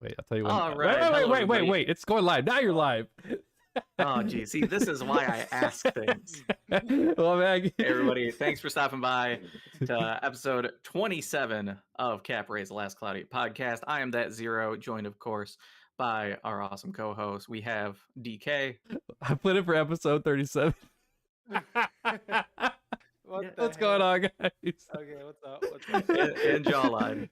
Wait, I'll tell you when. All right. Wait. It's going live. Now you're live. Oh, geez. See, this is why I ask things. Well, man. Hey, everybody, thanks for stopping by to episode 27 of Cap Ray's Last Cloudy podcast. I am that Zero, joined, of course, by our awesome co-host. We have DK. I put it for episode 37. What's going on, guys? Okay, what's up? And Jawline.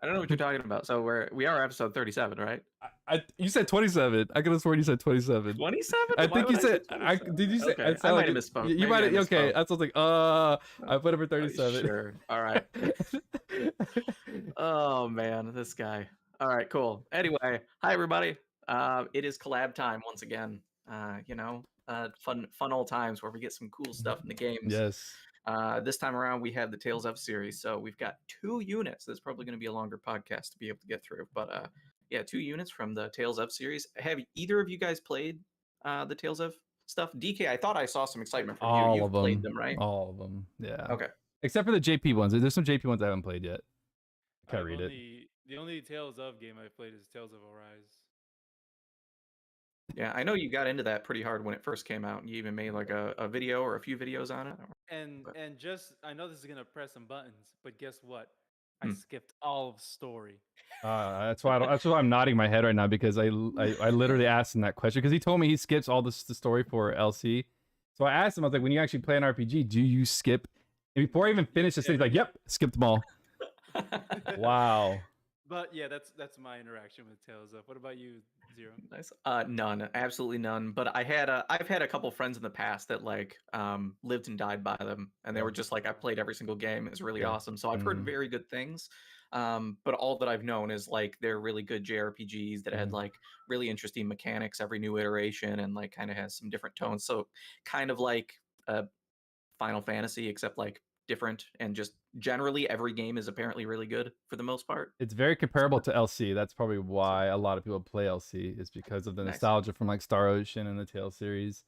I don't know what you're talking about. So we are episode 37, right? You said 27. I could have sworn you said 27. 27? I think you said. Did you say? Okay. I might have misspoke. You might have. Okay, that's something. I put it for 37. Sure. All right. Oh man, this guy. All right, cool. Anyway, hi everybody. It is collab time once again. Fun old times where we get some cool stuff in the games. Yes. This time around, we have the Tales of series. So we've got 2 units. That's probably going to be a longer podcast to be able to get through. But yeah, 2 units from the Tales of series. Have either of you guys played the Tales of stuff? DK, I thought I saw some excitement from you. You've played them, right? All of them. Yeah. Okay. Except for the JP ones. There's some JP ones I haven't played yet. I can't read it. The only Tales of game I've played is Tales of Arise. Yeah, I know you got into that pretty hard when it first came out, and you even made like a video or a few videos on it. And just, I know this is gonna press some buttons, but guess what? I skipped all of story. That's why I'm nodding my head right now, because I literally asked him that question, because he told me he skips all the story for LC. So I asked him, I was like, when you actually play an RPG, do you skip? And before I even finished this thing, he's like, yep, skipped them all. Wow. But yeah, that's my interaction with Tales of. What about you, Zero? Nice. None, absolutely none. But I've had a couple friends in the past that like lived and died by them, and they were just like, I played every single game. It's really awesome. So I've heard very good things. But all that I've known is like they're really good JRPGs that had like really interesting mechanics every new iteration, and like kind of has some different tones. So kind of like Final Fantasy, except like different, and just generally every game is apparently really good for the most part. It's very comparable to LC. That's probably why a lot of people play LC, is because of the nostalgia from like Star Ocean and the Tales series.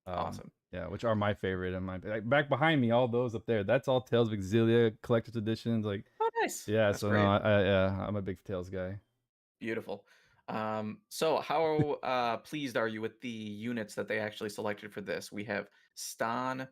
Awesome. Yeah, which are my favorite. And like back behind me, all those up there, that's all Tales of Exilia collector's editions. Like, oh, nice. Yeah, that's so great. no, I'm a big Tales guy. Beautiful. So how pleased are you with the units that they actually selected for this? We have Stan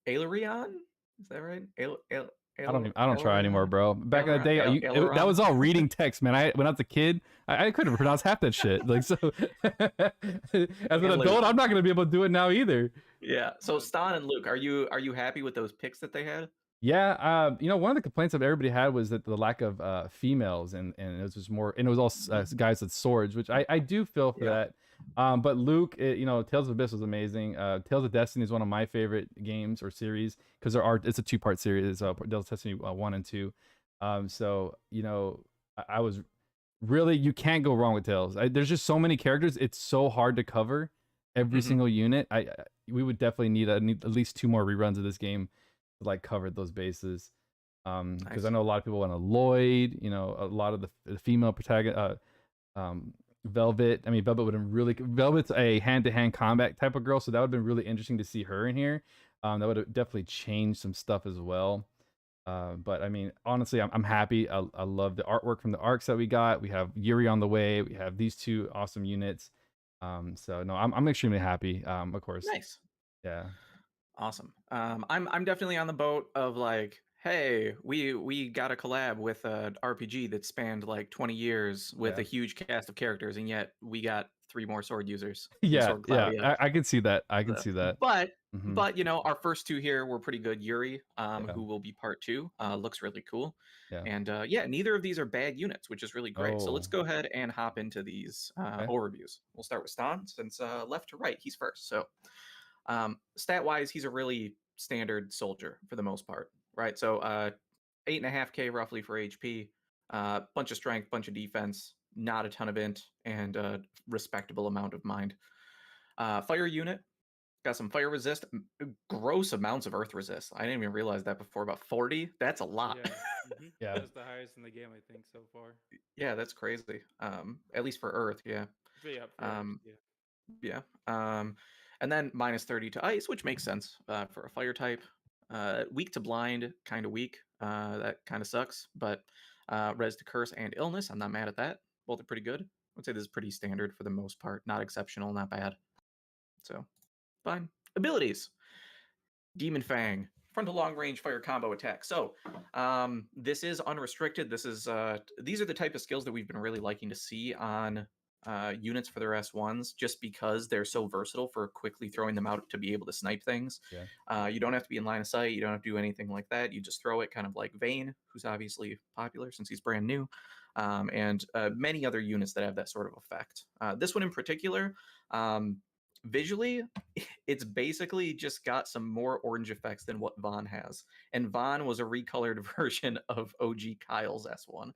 Aelarion. Is that right? I don't try anymore, bro. Back in the day, that was all reading text, man. When I was a kid, I couldn't pronounce half that shit. Like, so as an adult, I'm not gonna be able to do it now either. Yeah. So Stan and Luke, are you happy with those picks that they had? Yeah. One of the complaints that everybody had was that the lack of females, and it was just more, and it was all guys with swords, which I do feel for that. But Luke, Tales of Abyss was amazing. Tales of Destiny is one of my favorite games or series, because it's a 2-part series. Tales of Destiny 1 and 2. So I was really, you can't go wrong with Tales. There's just so many characters. It's so hard to cover every single unit. We would definitely need at least 2 more reruns of this game to like cover those bases. Because I know a lot of people want a Lloyd. A lot of the female protagonist. Velvet. I mean, Velvet's a hand-to-hand combat type of girl, so that would have been really interesting to see her in here. That would have definitely changed some stuff as well. But I mean, honestly, I'm happy. I love the artwork from the arcs that we got. We have Yuri on the way. We have these 2 awesome units. So no, I'm extremely happy. Of course. Nice. Yeah. Awesome. I'm definitely on the boat of like, hey, we got a collab with an RPG that spanned like 20 years with a huge cast of characters, and yet we got 3 more sword users. Yeah, I can see that. I can see that. But our first 2 here were pretty good. Yuri, who will be part 2, looks really cool. Yeah. And neither of these are bad units, which is really great. So let's go ahead and hop into these overviews. We'll start with Stan, since left to right, he's first. So stat-wise, he's a really standard soldier for the most part. Right, so 8.5k roughly for HP, bunch of strength, bunch of defense, not a ton of int, and a respectable amount of mind. Fire unit, got some fire resist, gross amounts of earth resist. I didn't even realize that before. About 40. That's a lot. Yeah, that's the highest in the game, I think, so far. Yeah, that's crazy. At least for earth, yeah. Yeah. And then minus 30 to ice, which makes sense for a fire type. Weak to blind, kind of weak. That kind of sucks, but Res to Curse and Illness. I'm not mad at that. Both are pretty good. I would say this is pretty standard for the most part. Not exceptional, not bad. So, fine. Abilities. Demon Fang. Frontal long range fire combo attack. So, this is unrestricted. These are the type of skills that we've been really liking to see on units for their S1s, just because they're so versatile for quickly throwing them out to be able to snipe things. Yeah. You don't have to be in line of sight. You don't have to do anything like that. You just throw it, kind of like Vayne, who's obviously popular since he's brand new, and many other units that have that sort of effect. This one in particular, visually, it's basically just got some more orange effects than what Vaughn has. And Vaughn was a recolored version of OG Kyle's S1.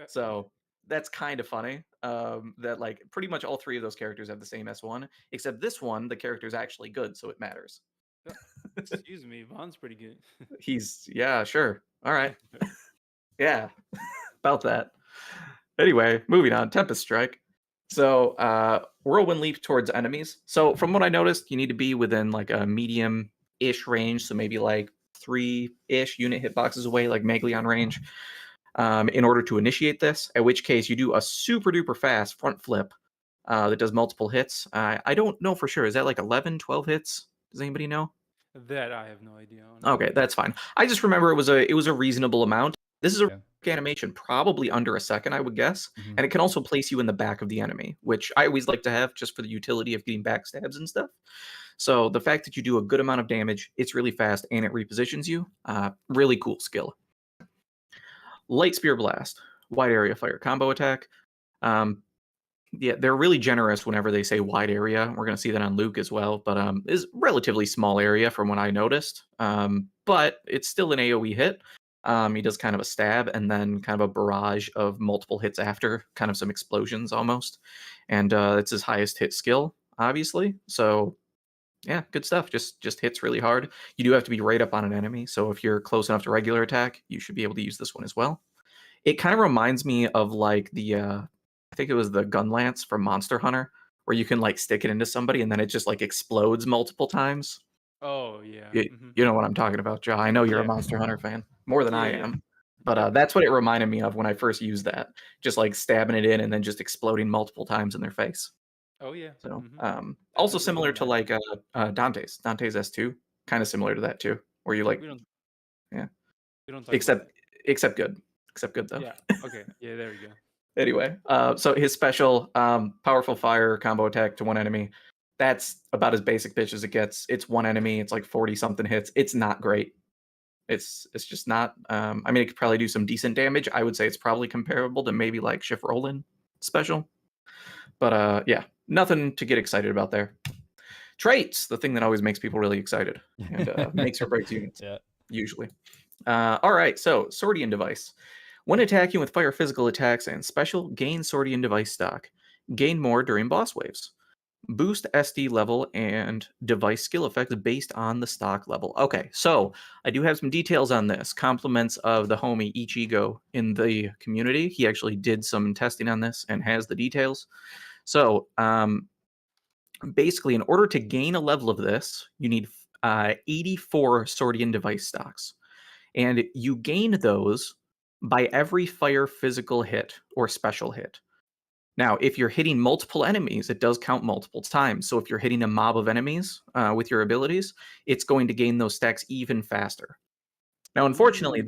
So that's kind of funny, that like pretty much all three of those characters have the same S1, except this one, the character is actually good, so it matters. Excuse me, Vaughn's pretty good. Yeah, sure. All right. Yeah, about that. Anyway, moving on. Tempest Strike. So, whirlwind leap towards enemies. So, from what I noticed, you need to be within like a medium-ish range, so maybe like 3-ish unit hitboxes away, like Meglion range, in order to initiate this. At which case, you do a super duper fast front flip that does multiple hits. I don't know for sure. Is that like 11, 12 hits? Does anybody know? That I have no idea. Honestly. Okay, that's fine. I just remember it was a reasonable amount. This is a animation, probably under a second, I would guess. Mhm. And it can also place you in the back of the enemy, which I always like to have just for the utility of getting backstabs and stuff. So the fact that you do a good amount of damage, it's really fast, and it repositions you, really cool skill. Light Spear Blast, wide area fire combo attack. Yeah, they're really generous whenever they say wide area. We're going to see that on Luke as well, but is relatively small area from what I noticed. But it's still an AoE hit. He does kind of a stab and then kind of a barrage of multiple hits after, kind of some explosions almost. And it's his highest hit skill, obviously. So yeah, good stuff. Just hits really hard. You do have to be right up on an enemy. So if you're close enough to regular attack, you should be able to use this one as well. It kind of reminds me of like the I think it was the gun lance from Monster Hunter, where you can like stick it into somebody and then it just like explodes multiple times. Oh yeah. You know what I'm talking about, Joe. I know you're a Yeah. Monster Hunter fan more than I Yeah. am. But that's what it reminded me of when I first used that. Just like stabbing it in and then just exploding multiple times in their face. Oh yeah. So also Definitely similar to reminds like Dante's S2, kind of similar to that too, where you like We don't. yeah. We don't talk Except about except good. Except good though. that. Yeah. Okay. Yeah. There we go. Anyway, so his special, powerful fire combo attack to one enemy. That's about as basic bitch as it gets. It's one enemy. It's like 40 something hits. It's not great. It's just not. I mean, it could probably do some decent damage. I would say it's probably comparable to maybe like Shift Rollin special. But yeah, nothing to get excited about there. Traits, the thing that always makes people really excited and makes or breaks units. Yeah. Usually. All right, so Swordian device. When attacking with fire physical attacks and special, gain Swordian device stock. Gain more during boss waves. Boost SD level and device skill effects based on the stock level. Okay, so I do have some details on this. Compliments of the homie Ichigo in the community. He actually did some testing on this and has the details. So basically, in order to gain a level of this, you need 84 Swordian device stocks. And you gain those by every fire physical hit or special hit. Now, if you're hitting multiple enemies, it does count multiple times. So if you're hitting a mob of enemies with your abilities, it's going to gain those stacks even faster. Now, unfortunately,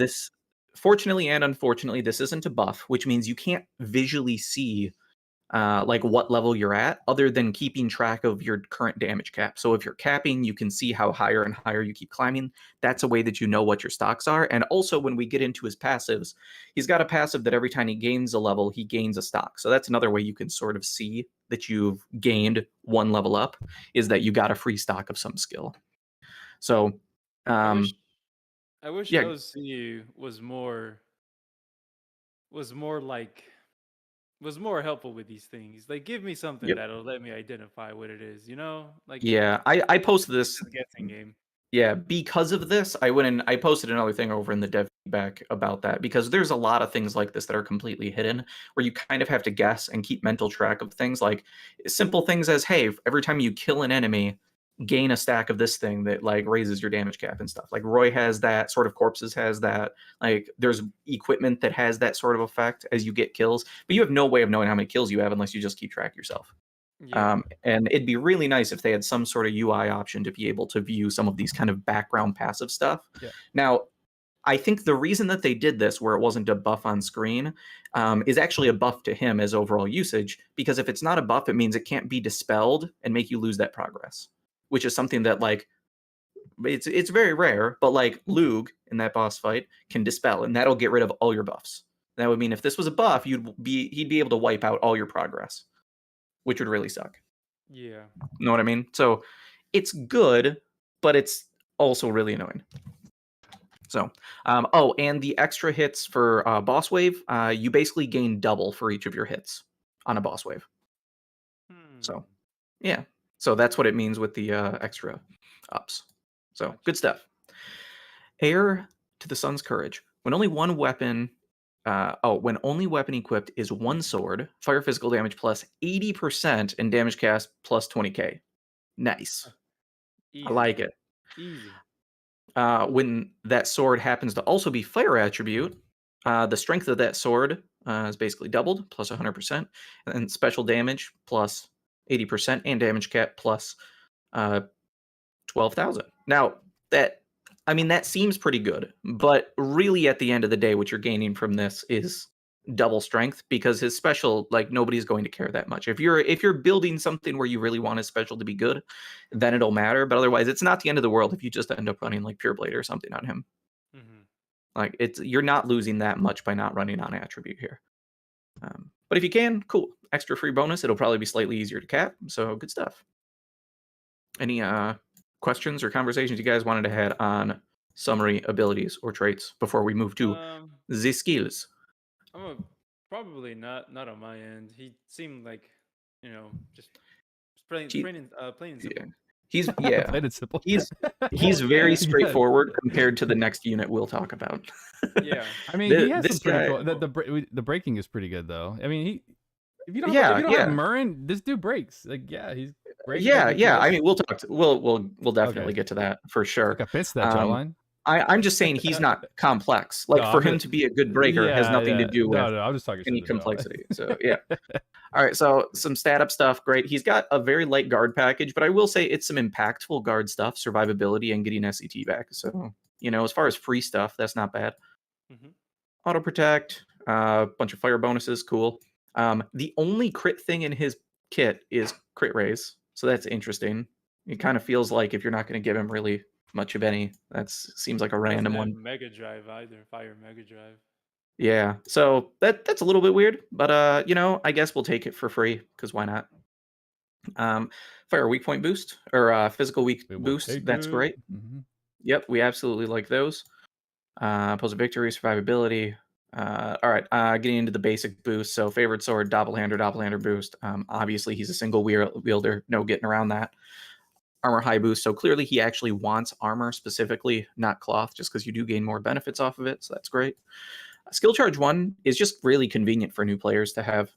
fortunately and unfortunately, this isn't a buff, which means you can't visually see like what level you're at, other than keeping track of your current damage cap. So if you're capping, you can see how higher and higher you keep climbing. That's a way that you know what your stocks are. And also, when we get into his passives, he's got a passive that every time he gains a level, he gains a stock. So that's another way you can sort of see that you've gained one level up, is that you got a free stock of some skill. So I wish yeah. OC was more like was more helpful with these things. Like, give me something Yep. that'll let me identify what it is. You know, like Yeah, I posted this. it's a guessing game. Yeah, because of this, I went and I posted another thing over in the dev feedback about that, because there's a lot of things like this that are completely hidden, where you kind of have to guess and keep mental track of things, like simple things as, hey, every time you kill an enemy, gain a stack of this thing that like raises your damage cap and stuff. Like Roy has that, Sword of Corpses has that. Like there's equipment that has that sort of effect as you get kills, but you have no way of knowing how many kills you have unless you just keep track yourself. Yeah. And it'd be really nice if they had some sort of UI option to be able to view some of these kind of background passive stuff. Yeah. Now, I think the reason that they did this, where it wasn't a buff on screen, is actually a buff to him as overall usage. Because if it's not a buff, it means it can't be dispelled and make you lose that progress, which is something that like it's very rare. But like Lug in that boss fight can dispel, and that'll get rid of all your buffs. That would mean if this was a buff, he'd be able to wipe out all your progress, which would really suck. Yeah. You know what I mean? So it's good, but it's also really annoying. So, oh, and the extra hits for boss wave, you basically gain double for each of your hits on a boss wave. So, yeah. So that's what it means with the extra ups. So, good stuff. Heir to the Sun's Courage. When only one weapon when only weapon equipped is one sword, fire physical damage plus 80% and damage cast plus 20k. Nice. Easy. I like it. Easy. When that sword happens to also be fire attribute, the strength of that sword is basically doubled, plus 100%, and special damage plus 80%, and damage cap plus 12,000. Now, that seems pretty good, but really at the end of the day, what you're gaining from this is double strength, because his special, like, nobody's going to care that much. If you're building something where you really want his special to be good, then it'll matter. But otherwise, it's not the end of the world if you just end up running like Pure Blade or something on him. Like you're not losing that much by not running on attribute here. But if you can, cool, extra free bonus. It'll probably be slightly easier to cap. So good stuff. Any questions or conversations you guys wanted to have on summary abilities or traits before we move to the skills? Probably not on my end. He seemed like, just plain and simple. Yeah. Plain and simple. He's very straightforward compared to the next unit we'll talk about. Yeah. I mean, he has some pretty cool. The breaking is pretty good though. I mean, if you don't have Murrin, this dude breaks. Like, he's breaking. Yeah. I mean, we'll definitely get to that for sure. Like I missed that line. I'm just saying he's not complex. Like, for him to be a good breaker has nothing to do with I'm just talking any complexity. So yeah. All right. So some stat up stuff. Great. He's got a very light guard package, but I will say it's some impactful guard stuff, survivability, and getting SCT back. So, as far as free stuff, that's not bad. Auto protect, bunch of fire bonuses. Cool. The only crit thing in his kit is crit raise. So that's interesting. It kind of feels like if you're not going to give him really much of any, that seems like a random one. Mega Drive either, Fire Mega Drive. Yeah, so that's a little bit weird, but I guess we'll take it for free, because why not? Fire weak point boost or physical weak boost. That's great. Yep, we absolutely like those. Opposing victory, survivability. All right, getting into the basic boost. So favorite sword, doppelhander boost. Obviously he's a single wielder, no getting around that. Armor high boost, so clearly he actually wants armor specifically, not cloth, just because you do gain more benefits off of it, so that's great. Skill charge 1 is just really convenient for new players to have,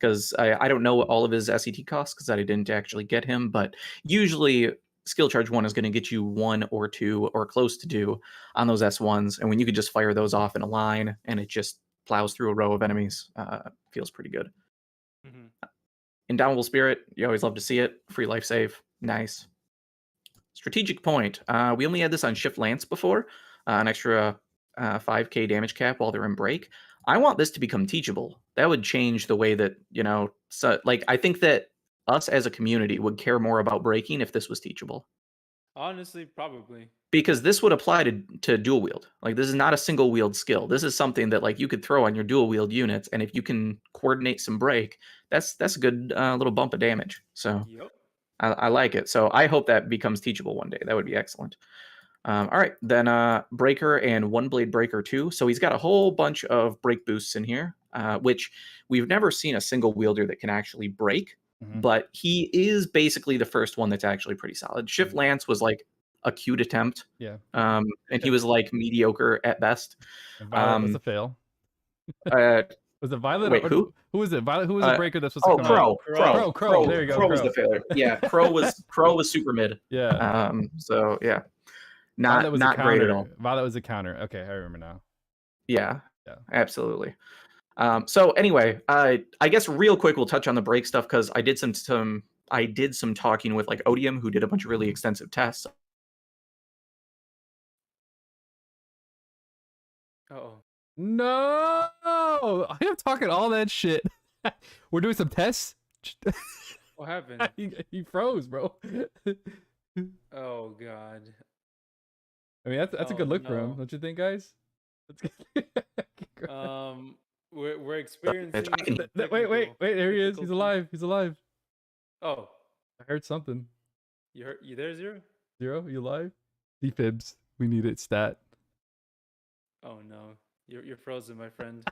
because I don't know all of his SET costs because I didn't actually get him, but usually skill charge 1 is going to get you 1 or 2 or close to 2 on those S1s, and when you could just fire those off in a line and it just plows through a row of enemies, feels pretty good. Indomitable Spirit, you always love to see it. Free life save, nice. Strategic Point, we only had this on Shift Lance before, an extra 5k damage cap while they're in break. I want this to become teachable. That would change the way that, I think that us as a community would care more about breaking if this was teachable. Honestly, probably. Because this would apply to dual wield. Like, this is not a single wield skill. This is something that, like, you could throw on your dual wield units, and if you can coordinate some break, that's a good little bump of damage. So I like it. So I hope that becomes teachable one day. That would be excellent. All right, then Breaker and One Blade Breaker 2. So he's got a whole bunch of break boosts in here, which we've never seen a single wielder that can actually break. But he is basically the first one that's actually pretty solid. Shift Lance was like a cute attempt. Yeah. And he was like mediocre at best. Violet was a fail. Was it Violet? Wait, or, who? Who was it? Violet. Who was the breaker that's supposed to come Crow. out? Crow. There you go. Crow was the failure. Yeah, Crow was super mid. Yeah. So yeah, not great at all. Violet was a counter. Okay, I remember now. Yeah. Absolutely. So anyway, I guess real quick we'll touch on the break stuff because I did some talking with like Odium, who did a bunch of really extensive tests. Uh-oh. No, I'm talking all that shit. We're doing some tests. What happened? He froze, bro. Oh god. I mean, that's a good look for him, don't you think, guys? We're experiencing. Wait! There he is. He's alive. He's alive. Oh, I heard something. You there, Zero? Zero, you alive? Defibs. We need it. Stat. Oh no, you're frozen, my friend.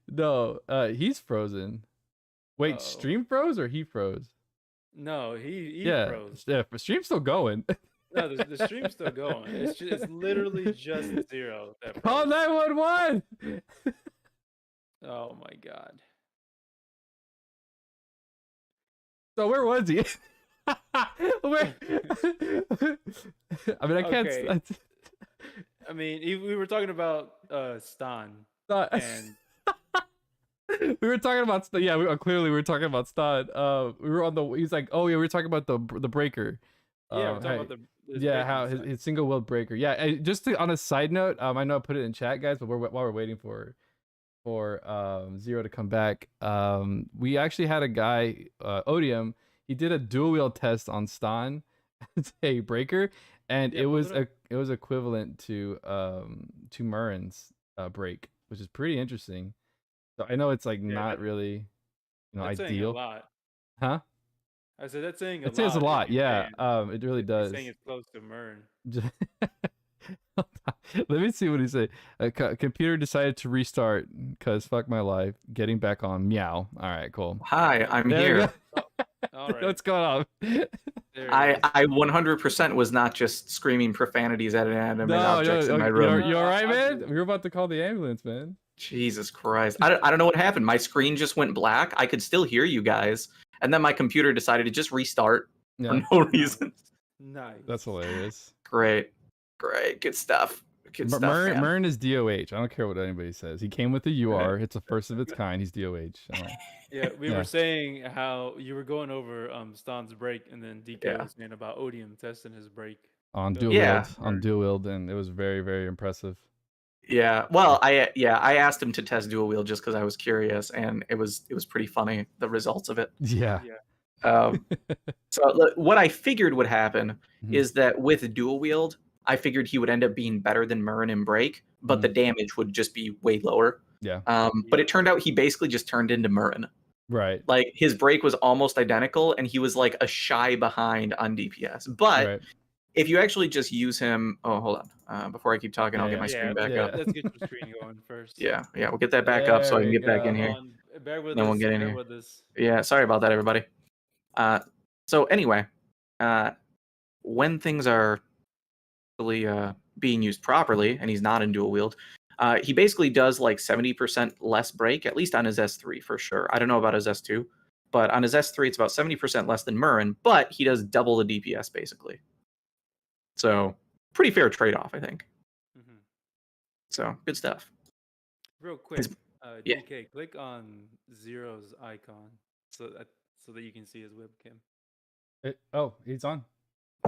No, he's frozen. Wait, stream froze or he froze? No, he froze. Yeah, stream's still going. No, the stream's still going. It's literally just Zero. Call 911. Oh my god. So where was he? Where? I mean, I can't. Okay. I mean, we were talking about Stan. And we were talking about clearly we were talking about Stan. We were on the. He's like, oh yeah, we were talking about the breaker. Yeah, we're talking about how his single willed breaker. Yeah, just on a side note, I know I put it in chat, guys, but while we're waiting for Zero to come back, we actually had a guy, Odium. He did a dual wield test on Stan, a breaker, and it was equivalent to Murren's break, which is pretty interesting. So I know it's like not really, ideal. A lot. Huh? I said that's saying a lot. It says a lot, yeah. It really does. Saying it's close to Murren. Let me see what he said. Computer decided to restart because fuck my life. Getting back on. Meow. All right, cool. Hi, I'm here. All right. What's going on? I 100% was not just screaming profanities at inanimate objects in my room. You all right, man? We were about to call the ambulance, man. Jesus Christ. I don't know what happened. My screen just went black. I could still hear you guys. And then my computer decided to just restart for no reason. Nice. That's hilarious. Great. Good stuff. Murren is DOH. I don't care what anybody says. He came with the UR. It's a first of its kind. He's DOH. Yeah, we were saying how you were going over Stan's break, and then DK was saying about Odium testing his break on dual wield, and it was very, very impressive. Yeah, well, I asked him to test dual wield just because I was curious, and it was pretty funny, the results of it. Yeah. So what I figured would happen is that with dual wield, I figured he would end up being better than Murren in break, but the damage would just be way lower. Yeah. But it turned out he basically just turned into Murren. Right. Like his break was almost identical, and he was like a shy behind on DPS. But if you actually just use him, hold on. Before I keep talking, I'll get my screen back up. Let's get your screen going first. Yeah, we'll get that back up so I can get back in here. Bear with then us, we'll get in here. with us. Yeah, sorry about that, everybody. So anyway, when things are really being used properly, and he's not in dual wield, he basically does like 70% less break, at least on his S3 for sure. I don't know about his S2, but on his S3 it's about 70% less than Murren, but he does double the DPS basically. So pretty fair trade-off, I think. So good stuff. Real quick, DK, click on Zero's icon so that you can see his webcam. He's on.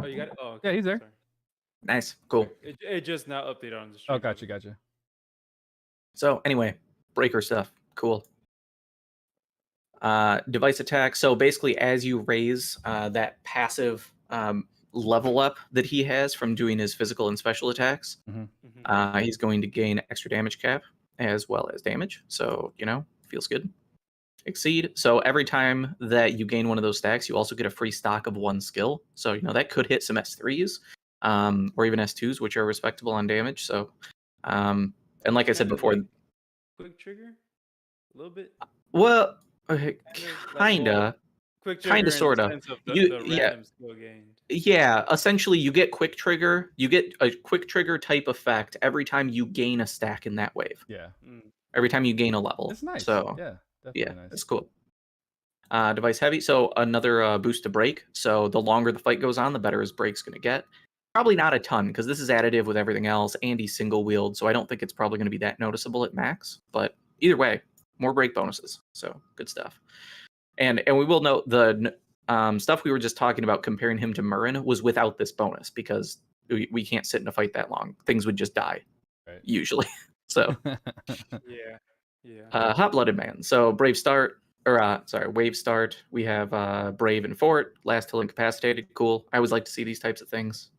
Oh, you got it? Oh, okay. Yeah, he's there. Sorry. Nice, cool. It just now updated on the stream. Oh, gotcha. So anyway, breaker stuff, cool. Device attack. So basically, as you raise that passive level up that he has from doing his physical and special attacks, he's going to gain extra damage cap as well as damage. So, feels good. Exceed. So every time that you gain one of those stacks, you also get a free stock of one skill. So, that could hit some S3s or even S2s, which are respectable on damage. So, and like I said before, quick trigger? A little bit? Well, kinda. quick Kind trigger of, in sort the of. sense of You the yeah random skill gained. yeah. Essentially, you get quick trigger. You get a quick trigger type effect every time you gain a stack in that wave. Yeah. Mm. Every time you gain a level. It's nice. So Yeah, yeah, definitely nice. it's cool. Device heavy. So another boost to break. So the longer the fight goes on, the better his break's going to get. Probably not a ton because this is additive with everything else, and he's single wheeled, so I don't think it's probably going to be that noticeable at max. But either way, more break bonuses. So good stuff. And we will note the stuff we were just talking about comparing him to Murren was without this bonus because we can't sit in a fight that long. Things would just die usually. So Yeah. Hot-Blooded Man. So Brave Start, or Wave Start. We have Brave and Fort, Last till Incapacitated. Cool. I always like to see these types of things.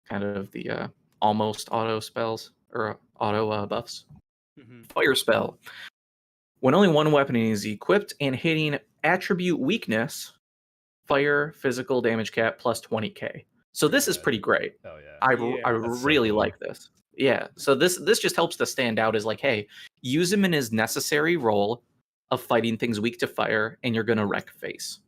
Kind of the almost auto spells or auto buffs. Fire Spell. When only one weapon is equipped and hitting attribute weakness, fire physical damage cap plus 20k. So this is pretty great. Oh yeah. I really like this. Yeah. So this just helps to stand out as like, hey, use him in his necessary role of fighting things weak to fire, and you're gonna wreck face.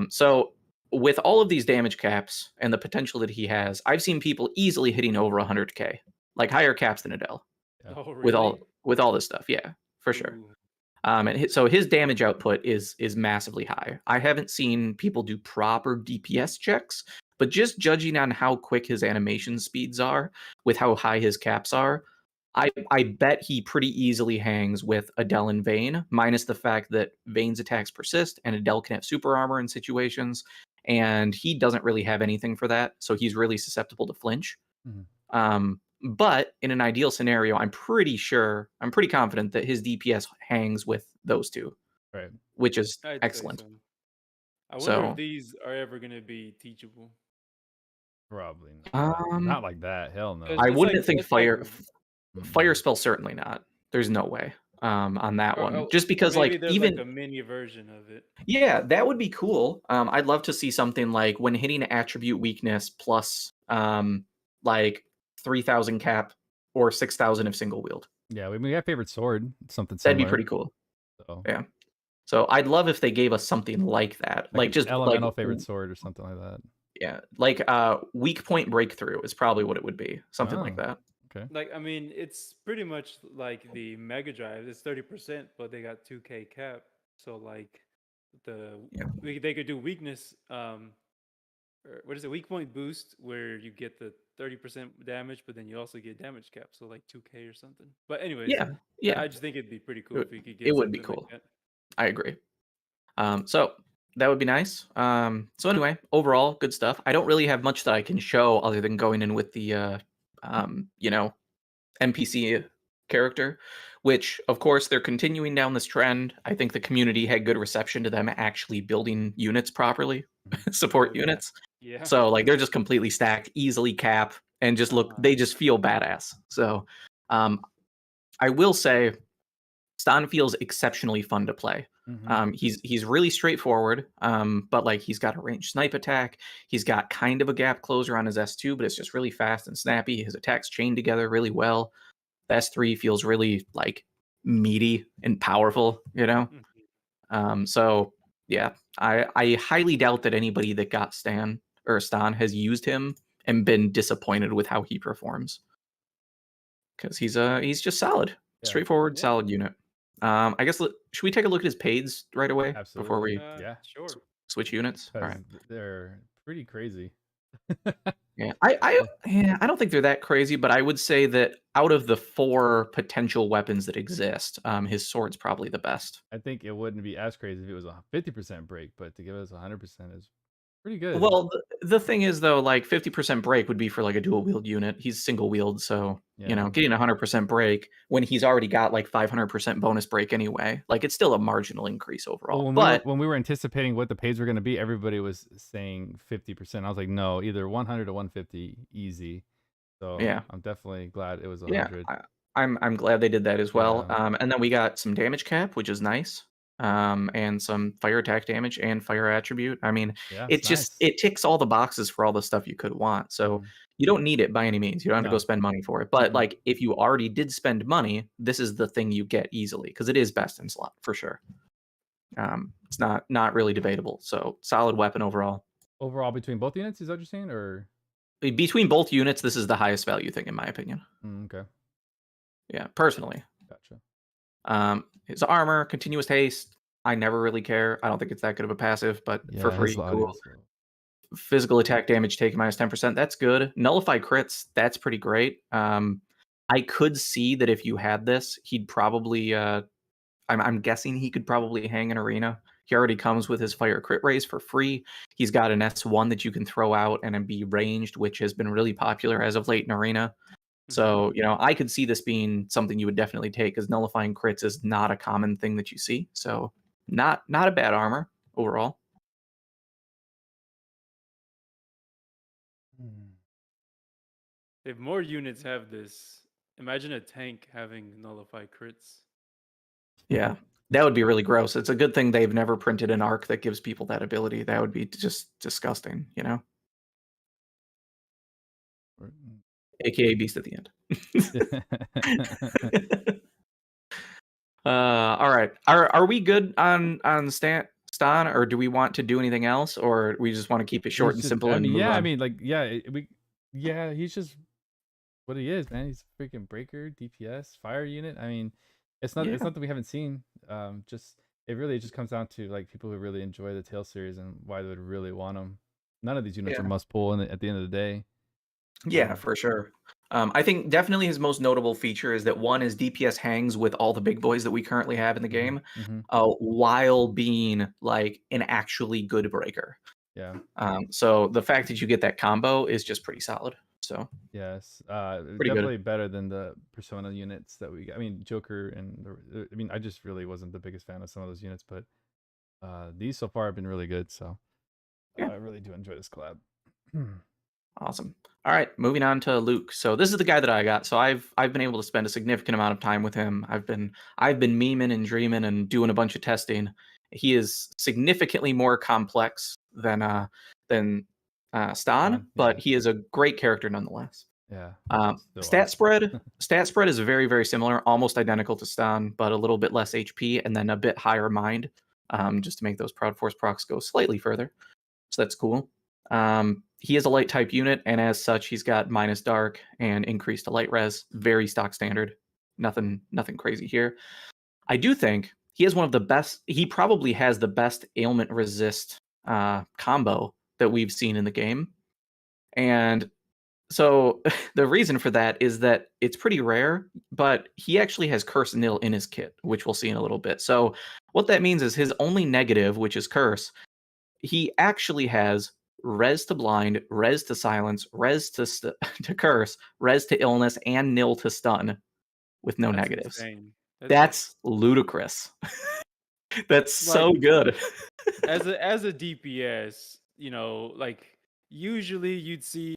So with all of these damage caps and the potential that he has, I've seen people easily hitting over 100k, like higher caps than Adele. Oh, really? with all this stuff, yeah, for sure. So his damage output is massively high. I haven't seen people do proper DPS checks, but just judging on how quick his animation speeds are, with how high his caps are, I bet he pretty easily hangs with Adele and Vayne, minus the fact that Vayne's attacks persist and Adele can have super armor in situations, and he doesn't really have anything for that, so he's really susceptible to flinch. But in an ideal scenario, I'm pretty confident that his DPS hangs with those two, right? Which is excellent. So. I wonder if these are ever going to be teachable. Probably not like that. Hell no. I wouldn't think fire spell, certainly not. There's no way on that one. Just because like even like a mini version of it. Yeah, that would be cool. I'd love to see something like when hitting attribute weakness plus like 3,000 cap or 6,000 if single wield. Yeah, we got favorite sword, something similar. That'd be pretty cool. So. Yeah. So I'd love if they gave us something like that. Like just elemental favorite sword or something like that. Yeah. Like weak point breakthrough is probably what it would be. Something like that. Okay. Like, I mean, it's pretty much like the Mega Drive. It's 30%, but they got 2k cap. So like they could do weakness what is it, weak point boost, where you get the 30% damage, but then you also get damage cap, so like 2k or something. But anyways, yeah, I just think it'd be pretty cool if we could get. It would be cool. Like I agree. So that would be nice. So anyway, overall, good stuff. I don't really have much that I can show other than going in with the NPC character, which of course they're continuing down this trend. I think the community had good reception to them actually building units properly, support units. Yeah. So like they're just completely stacked, easily cap, and just they just feel badass. So I will say Stan feels exceptionally fun to play. He's really straightforward, but like he's got a ranged snipe attack. He's got kind of a gap closer on his S2, but it's just really fast and snappy. His attacks chain together really well. The S3 feels really like meaty and powerful, you know? So yeah, I highly doubt that anybody that got Stan has used him and been disappointed with how he performs. Because he's just solid. Straightforward, solid unit. I guess should we take a look at his paids right away? Absolutely. Before we sure. Switch units? All right. They're pretty crazy. Yeah, I don't think they're that crazy, but I would say that out of the 4 potential weapons that exist, his sword's probably the best. I think it wouldn't be as crazy if it was a 50% break, but to give us 100% is pretty good. Well, the thing is though, like 50% break would be for like a dual wield unit. He's single wield, so getting 100% break when he's already got like 500% bonus break anyway, like it's still a marginal increase overall. Well, when we were anticipating what the pays were going to be, everybody was saying 50%. I was like, no, either 100 or 150, easy. So yeah, I'm definitely glad it was 100. Yeah, I'm glad they did that as well. And then we got some damage cap, which is nice. And some fire attack damage and fire attribute. I mean, it's just it ticks all the boxes for all the stuff you could want. So you don't need it by any means. You don't have to go spend money for it. But like if you already did spend money, this is the thing you get easily because it is best in slot for sure. It's not really debatable. So solid weapon overall. Overall, between both units, is that what you're saying, or Between both units, this is the highest value thing in my opinion. okay, Yeah, personally. gotcha. His armor, continuous haste. I never really care. I don't think it's that good of a passive, but for Yeah, free, his cool. audio is low. Physical attack damage taken minus 10%. That's good. Nullify crits. That's pretty great. I could see that if you had this, he'd probably. I'm guessing he could probably hang an arena. He already comes with his fire crit raise for free. He's got an S1 that you can throw out and then be ranged, which has been really popular as of late in arena. So, I could see this being something you would definitely take, because nullifying crits is not a common thing that you see. So not a bad armor overall. If more units have this, imagine a tank having nullify crits. Yeah, that would be really gross. It's a good thing they've never printed an arc that gives people that ability. That would be just disgusting, AKA Beast at the end. All right. Are we good on Stan, or do we want to do anything else, or we just want to keep it short and simple and move on? He's just what he is, man. He's a freaking breaker, DPS, fire unit. I mean, it's nothing we haven't seen. It really just comes down to like people who really enjoy the Tale series and why they would really want them. None of these units are must pull at the end of the day. Yeah, for sure. I think definitely his most notable feature is that one is DPS hangs with all the big boys that we currently have in the game, while being like an actually good breaker. Yeah. So the fact that you get that combo is just pretty solid. So yes, definitely better than the Persona units that we got. I mean, Joker and I just really wasn't the biggest fan of some of those units, but these so far have been really good. So I really do enjoy this collab. Awesome. All right, moving on to Luke. So this is the guy that I got. So I've been able to spend a significant amount of time with him. I've been memeing and dreaming and doing a bunch of testing. He is significantly more complex than Stan, but he is a great character nonetheless. Yeah. Stat spread is very, very similar, almost identical to Stan, but a little bit less HP and then a bit higher mind, just to make those Proud Force procs go slightly further. So that's cool. He is a light type unit, and as such, he's got minus dark and increased to light res. Very stock standard. Nothing crazy here. I do think he has one of the best. He probably has the best ailment resist combo that we've seen in the game, and so the reason for that is that it's pretty rare, but he actually has Curse Nil in his kit, which we'll see in a little bit. So what that means is his only negative, which is Curse, he actually has res to blind, res to silence, res to curse, res to illness, and nil to stun with no negatives. That's ludicrous. That's so good. as a DPS, like usually you'd see,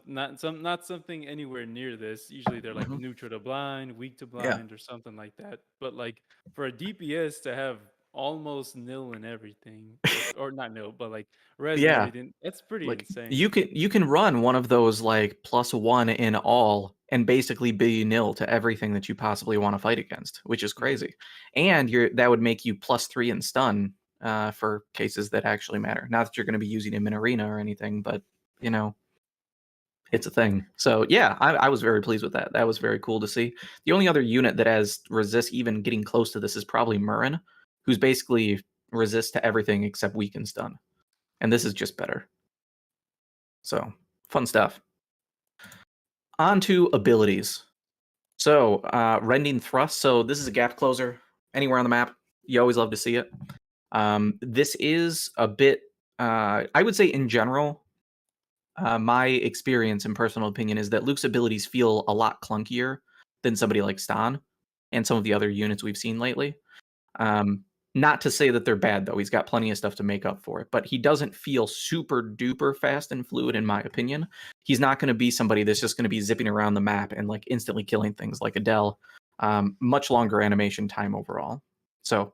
not something anywhere near this. Usually they're like neutral to blind, weak to blind, or something like that. But like for a DPS to have almost nil and everything, or not nil, but like res and everything, that's pretty insane. You can run one of those like +1 in all and basically be nil to everything that you possibly want to fight against, which is crazy. And that would make you +3 in stun for cases that actually matter. Not that you're going to be using him in arena or anything, but it's a thing. So yeah, I was very pleased with that. That was very cool to see. The only other unit that has resist even getting close to this is probably Murren, who's basically resist to everything except weak and stun. And this is just better. So fun stuff. On to abilities. So Rending Thrust. So this is a gap closer. Anywhere on the map, you always love to see it. This is a bit, I would say in general, my experience and personal opinion is that Luke's abilities feel a lot clunkier than somebody like Stan and some of the other units we've seen lately. Not to say that they're bad, though. He's got plenty of stuff to make up for it, but he doesn't feel super duper fast and fluid, in my opinion. He's not going to be somebody that's just going to be zipping around the map and like instantly killing things like Adele. Much longer animation time overall. So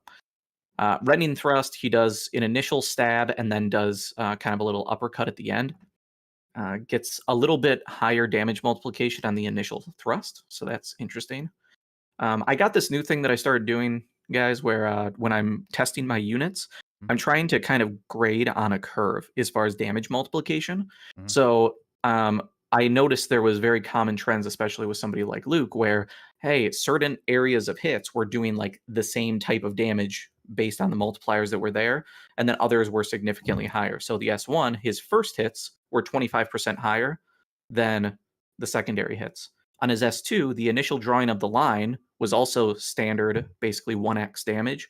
Rending Thrust, he does an initial stab and then does kind of a little uppercut at the end. Gets a little bit higher damage multiplication on the initial thrust, so that's interesting. I got this new thing that I started doing guys, where when I'm testing my units, Mhm. I'm trying to kind of grade on a curve as far as damage multiplication. Mhm. So I noticed there was very common trends, especially with somebody like Luke, where hey, certain areas of hits were doing like the same type of damage based on the multipliers that were there, and then others were significantly higher. So the S1, his first hits were 25% higher than the secondary hits. On his S2, the initial drawing of the line was also standard, basically 1x damage,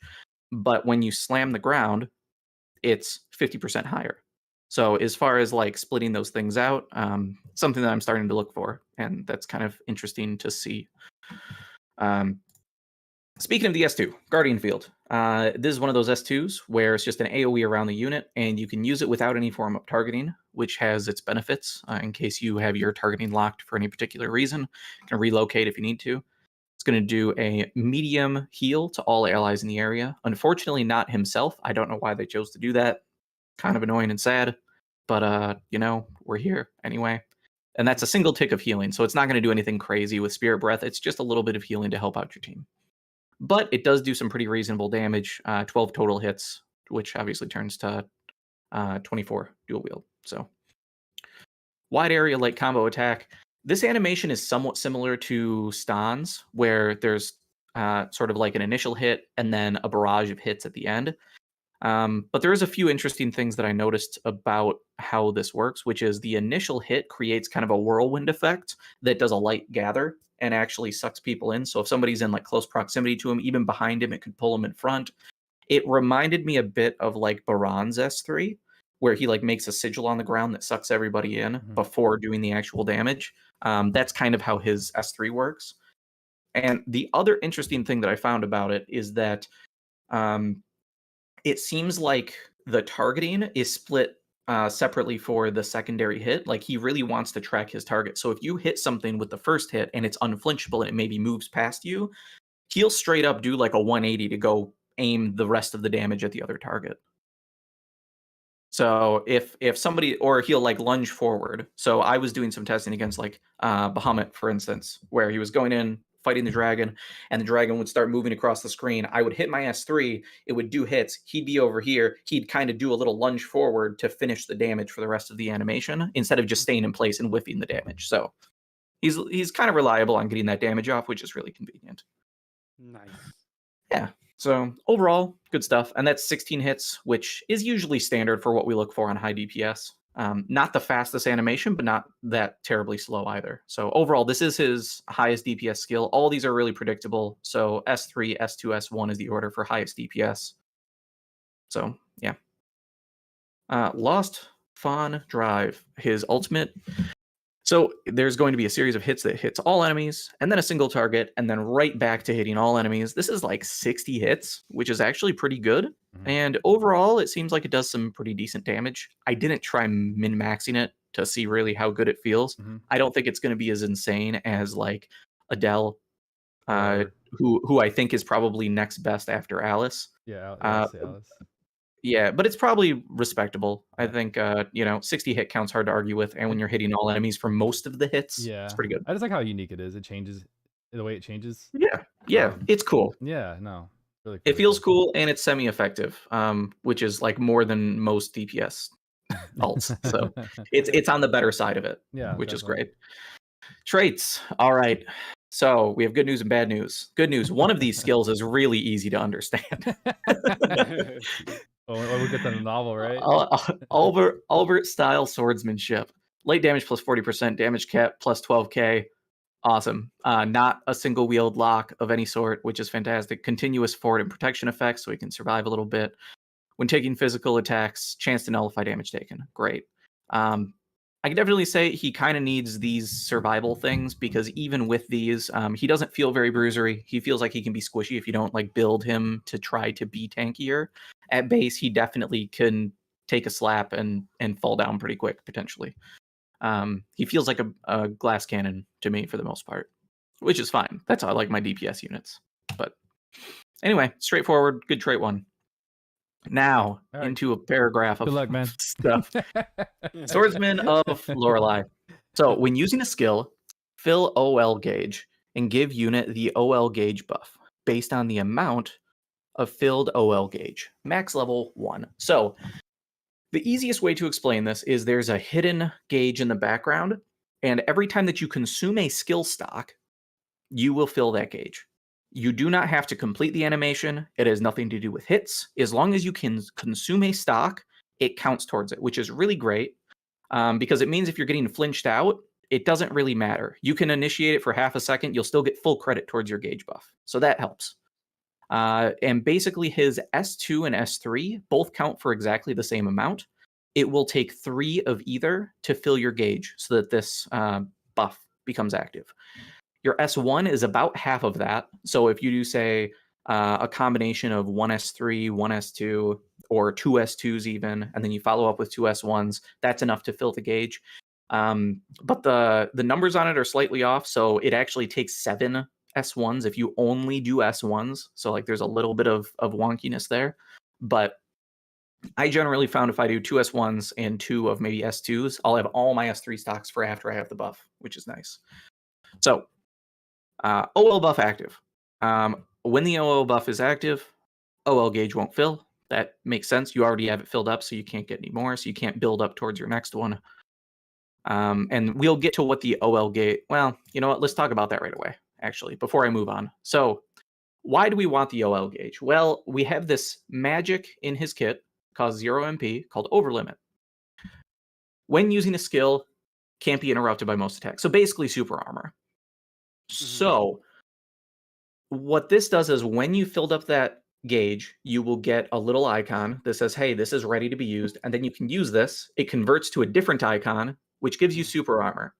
but when you slam the ground, it's 50% higher. So as far as like splitting those things out, something that I'm starting to look for, and that's kind of interesting to see. Speaking of the S2, Guardian Field. This is one of those S2s where it's just an AoE around the unit, and you can use it without any form of targeting, which has its benefits. In case you have your targeting locked for any particular reason, you can relocate if you need to. It's going to do a medium heal to all allies in the area. Unfortunately, not himself. I don't know why they chose to do that. Kind of annoying and sad, but we're here anyway. And that's a single tick of healing, so it's not going to do anything crazy with Spirit Breath. It's just a little bit of healing to help out your team. But it does do some pretty reasonable damage, 12 total hits, which obviously turns to 24 dual wield. So wide area light combo attack. This animation is somewhat similar to Stan's, where there's sort of like an initial hit and then a barrage of hits at the end. But there is a few interesting things that I noticed about how this works, which is the initial hit creates kind of a whirlwind effect that does a light gather and actually sucks people in. So if somebody's in like close proximity to him, even behind him, it could pull him in front. It reminded me a bit of like Baron's S3, where he like makes a sigil on the ground that sucks everybody in before doing the actual damage. That's kind of how his S3 works. And the other interesting thing that I found about it is that it seems like the targeting is split separately for the secondary hit. Like he really wants to track his target. So if you hit something with the first hit and it's unflinchable and it maybe moves past you, he'll straight up do like a 180 to go aim the rest of the damage at the other target. So if somebody, or he'll like lunge forward. So I was doing some testing against like Bahamut, for instance, where he was going in, fighting the dragon, and the dragon would start moving across the screen. I would hit my S3, it would do hits. He'd be over here. He'd kind of do a little lunge forward to finish the damage for the rest of the animation instead of just staying in place and whiffing the damage. So he's kind of reliable on getting that damage off, which is really convenient. Nice. Yeah. So overall, good stuff. And that's 16 hits, which is usually standard for what we look for on high DPS. Not the fastest animation, but not that terribly slow either. So overall, this is his highest DPS skill. All these are really predictable. So S3, S2, S1 is the order for highest DPS. So yeah. Lost Fawn Drive, his ultimate. So there's going to be a series of hits that hits all enemies, and then a single target, and then right back to hitting all enemies. This is like 60 hits, which is actually pretty good. And overall, it seems like it does some pretty decent damage. I didn't try min-maxing it to see really how good it feels. I don't think it's going to be as insane as like Adele, who I think is probably next best after Alice. Yeah, Alice. Yeah, but it's probably respectable. I think 60 hit count's hard to argue with, and when you're hitting all enemies for most of the hits, it's pretty good. I just like how unique it is. It changes the way it changes. Yeah, it's cool. Yeah, no, really. It feels cool, and it's semi-effective, which is like more than most DPS alts. So it's on the better side of it, which is great. Traits. All right. So we have good news and bad news. Good news. One of these skills is really easy to understand. We'll get to the novel, right? Albert style swordsmanship. Light damage plus 40%, damage cap plus 12k. Awesome. Not a single wield lock of any sort, which is fantastic. Continuous forward and protection effects, so he can survive a little bit. When taking physical attacks, chance to nullify damage taken. Great. I can definitely say he kind of needs these survival things, because even with these, he doesn't feel very bruisery. He feels like he can be squishy if you don't like build him to try to be tankier. At base, he definitely can take a slap and fall down pretty quick, potentially. He feels like a glass cannon to me for the most part, which is fine. That's how I like my DPS units. But anyway, straightforward, good trait one. Now, into a paragraph of good luck, man. Stuff. Swordsman of Lorelei. So when using a skill, fill OL gauge and give unit the OL gauge buff based on the amount of filled OL gauge, max level 1. So the easiest way to explain this is there's a hidden gauge in the background, and every time that you consume a skill stock, you will fill that gauge. You do not have to complete the animation. It has nothing to do with hits. As long as you can consume a stock, it counts towards it, which is really great because it means if you're getting flinched out, it doesn't really matter. You can initiate it for half a second. You'll still get full credit towards your gauge buff. So that helps. And basically his S2 and S3 both count for exactly the same amount. It will take 3 of either to fill your gauge so that this buff becomes active. Your S1 is about half of that. So if you do, say, a combination of 1 S3, 1 S2, or 2 S2s even, and then you follow up with 2 S1s, that's enough to fill the gauge. But the numbers on it are slightly off, so it actually takes 7 S1s if you only do S1s. So like there's a little bit of wonkiness there. But I generally found if I do 2 S1s and 2 of maybe S2s, I'll have all my S3 stocks for after I have the buff, which is nice. So OL buff active. When the OL buff is active, OL gauge won't fill. That makes sense. You already have it filled up, so you can't get any more, so you can't build up towards your next one. And we'll get to what the OL gauge... Well, you know what? Let's talk about that right away, actually, before I move on. So why do we want the OL gauge? Well, we have this magic in his kit, causes 0 MP, called Overlimit. When using a skill, can't be interrupted by most attacks. So basically super armor. So what this does is when you filled up that gauge, you will get a little icon that says, hey, this is ready to be used. And then you can use this. It converts to a different icon, which gives you super armor.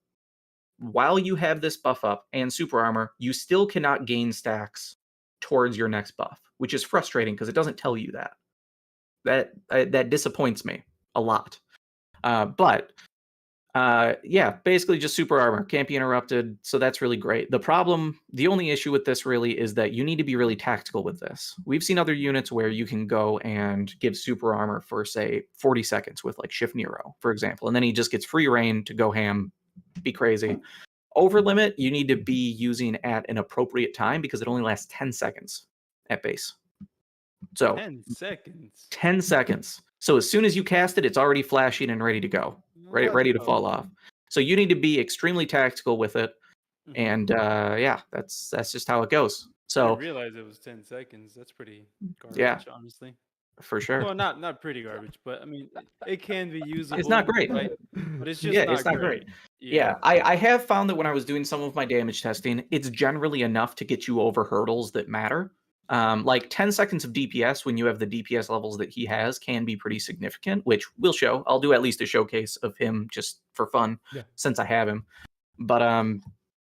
While you have this buff up and super armor, you still cannot gain stacks towards your next buff, which is frustrating because it doesn't tell you that. That disappoints me a lot. Yeah, basically just super armor, can't be interrupted, so that's really great. The only issue with this really is that you need to be really tactical with this. We've seen other units where you can go and give super armor for, say, 40 seconds with like Shift Nero, for example, and then he just gets free reign to go ham, be crazy. Overlimit, you need to be using at an appropriate time because it only lasts 10 seconds at base. So 10 seconds. 10 seconds. So as soon as you cast it, it's already flashing and ready to go. Ready to fall off. So you need to be extremely tactical with it. And yeah, that's just how it goes. So I didn't realize it was 10 seconds. That's pretty garbage, honestly. For sure. Well, not pretty garbage, but I mean, it can be usable. It's not great. Right? But it's just it's not great. Yeah, I have found that when I was doing some of my damage testing, it's generally enough to get you over hurdles that matter. Like 10 seconds of DPS when you have the DPS levels that he has can be pretty significant, which we'll show. I'll do at least a showcase of him just for fun since I have him. But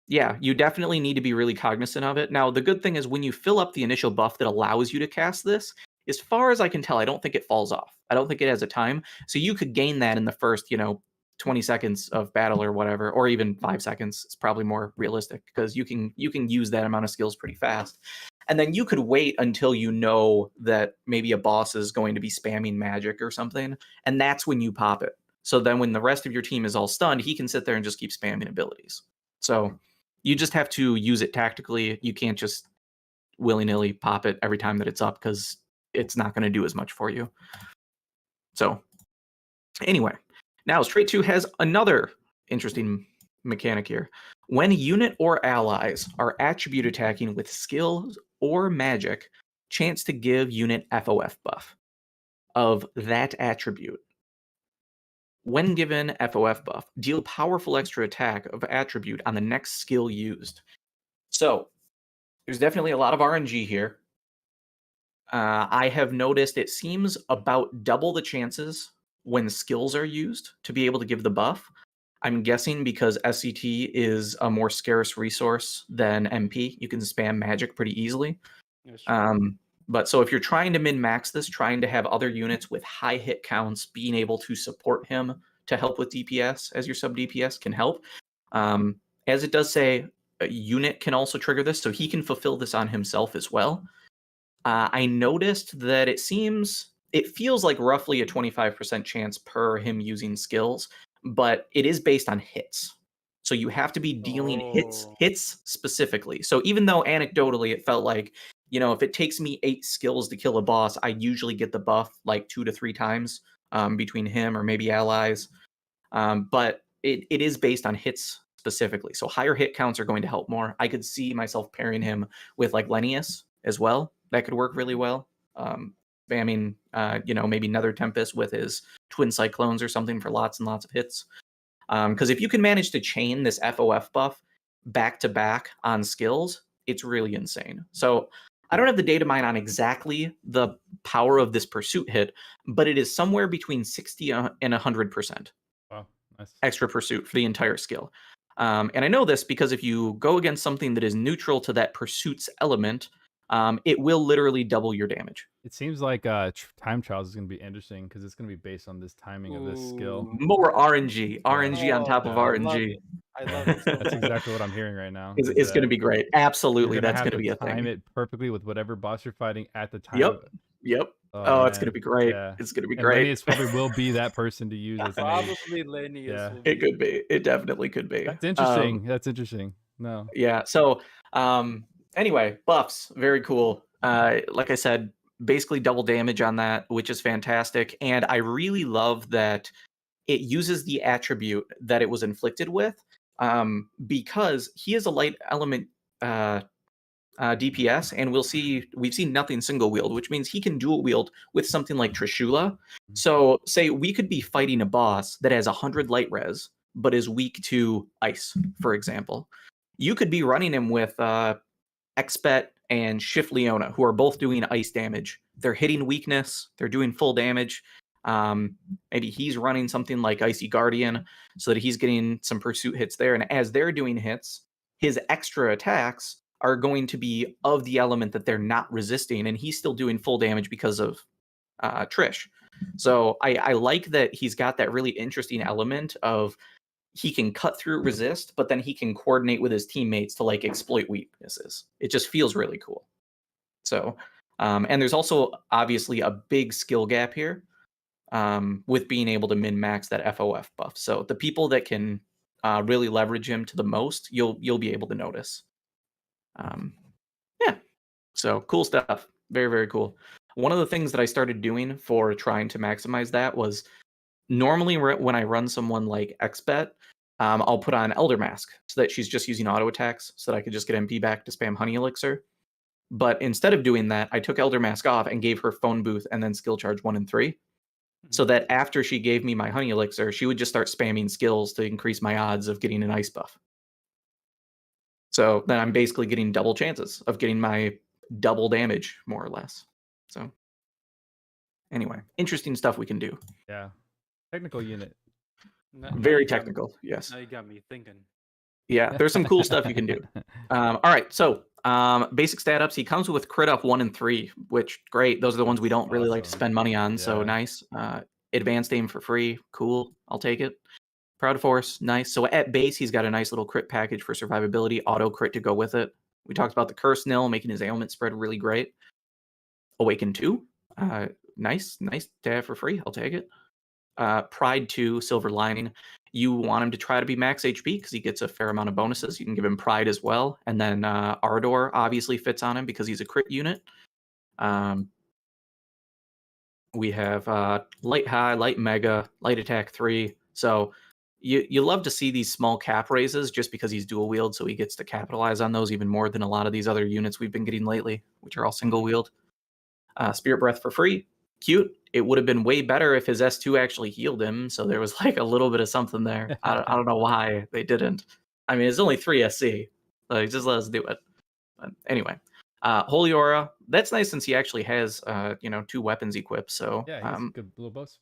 yeah, you definitely need to be really cognizant of it. Now, the good thing is when you fill up the initial buff that allows you to cast this, as far as I can tell, I don't think it falls off. I don't think it has a time. So you could gain that in the first, 20 seconds of battle or whatever, or even 5 seconds. It's probably more realistic because you can use that amount of skills pretty fast. And then you could wait until you know that maybe a boss is going to be spamming magic or something, and that's when you pop it. So then when the rest of your team is all stunned, he can sit there and just keep spamming abilities. So you just have to use it tactically. You can't just willy-nilly pop it every time that it's up because it's not going to do as much for you. So anyway, now Straight 2 has another interesting mechanic here. When a unit or allies are attribute attacking with skills or magic, chance to give unit FOF buff of that attribute. When given FOF buff, deal powerful extra attack of attribute on the next skill used. So there's definitely a lot of RNG here. I have noticed it seems about double the chances when skills are used to be able to give the buff. I'm guessing because SCT is a more scarce resource than MP. You can spam magic pretty easily. But so if you're trying to min-max this, trying to have other units with high hit counts being able to support him to help with DPS as your sub DPS can help. As it does say, a unit can also trigger this, so he can fulfill this on himself as well. I noticed that it feels like roughly a 25% chance per him using skills, but it is based on hits. So you have to be dealing hits specifically. So even though anecdotally it felt like if it takes me 8 skills to kill a boss, I usually get the buff like 2 to 3 times between him or maybe allies. But it is based on hits specifically. So higher hit counts are going to help more. I could see myself pairing him with like Lennius as well. That could work really well. Spamming, maybe Nether Tempest with his Twin Cyclones or something for lots and lots of hits. Because if you can manage to chain this FOF buff back to back on skills, it's really insane. So I don't have the data mine on exactly the power of this pursuit hit, but it is somewhere between 60 and 100%. Wow, nice. Extra pursuit for the entire skill. And I know this because if you go against something that is neutral to that pursuit's element, it will literally double your damage. It seems like time trials is going to be interesting because it's going to be based on this timing of this skill. More RNG on top of RNG. I love it. That's exactly what I'm hearing right now. It's going to be great. Absolutely, that's going to be a thing. Time it perfectly with whatever boss you're fighting at the time. Yep. Oh, it's going to be great. Yeah. It's going to be great. Lennius probably will be that person to use. As probably Lennius. Yeah. It could be. It definitely could be. That's interesting. That's interesting. No. Yeah. So, anyway, buffs, very cool. Like I said, basically double damage on that, which is fantastic. And I really love that it uses the attribute that it was inflicted with, because he is a light element DPS, and we've seen nothing single wield, which means he can dual wield with something like Trishula. So say we could be fighting a boss that has 100 light res, but is weak to ice, for example. You could be running him with Expet and Shift Leona, who are both doing ice damage. They're hitting weakness, they're doing full damage. Maybe he's running something like Icy Guardian so that he's getting some pursuit hits there. And as they're doing hits, his extra attacks are going to be of the element that they're not resisting, and he's still doing full damage because of Trish. So I like that he's got that really interesting element of he can cut through resist, but then he can coordinate with his teammates to like exploit weaknesses. It just feels really cool. So, and there's also obviously a big skill gap here with being able to min-max that FOF buff. So the people that can really leverage him to the most, you'll be able to notice. Yeah, so cool stuff. Very, very cool. One of the things that I started doing for trying to maximize that was normally when I run someone like Expet, I'll put on Elder Mask so that she's just using auto attacks so that I could just get MP back to spam Honey Elixir. But instead of doing that, I took Elder Mask off and gave her Phone Booth and then Skill Charge 1 and 3. So that after she gave me my Honey Elixir, she would just start spamming skills to increase my odds of getting an ice buff. So then I'm basically getting double chances of getting my double damage, more or less. So anyway, interesting stuff we can do. Yeah. Technical unit. Very technical, yes. Now you got me thinking. Yeah, there's some cool stuff you can do. All right, so basic stat ups. He comes with crit up 1 and 3, which great. Those are the ones we don't really like to spend money on. Yeah. So nice. Advanced aim for free. Cool. I'll take it. Proud Force. Nice. So at base, he's got a nice little crit package for survivability. Auto crit to go with it. We talked about the Curse Nil, making his ailment spread really great. Awaken 2. Nice to have for free. I'll take it. Pride 2, Silver Lining. You want him to try to be max HP because he gets a fair amount of bonuses. You can give him Pride as well. And then Ardor obviously fits on him because he's a crit unit. We have Light High, Light Mega, Light Attack 3. So you love to see these small cap raises just because he's dual wield, so he gets to capitalize on those even more than a lot of these other units we've been getting lately, which are all single wield. Spirit Breath for free. Cute. It would have been way better if his S2 actually healed him, so there was like a little bit of something there. I don't know why they didn't. I mean, it's only 3 SC. Like, just let us do it. But anyway, Holy Aura. That's nice since he actually has 2 weapons equipped. So yeah, he's a good little boss.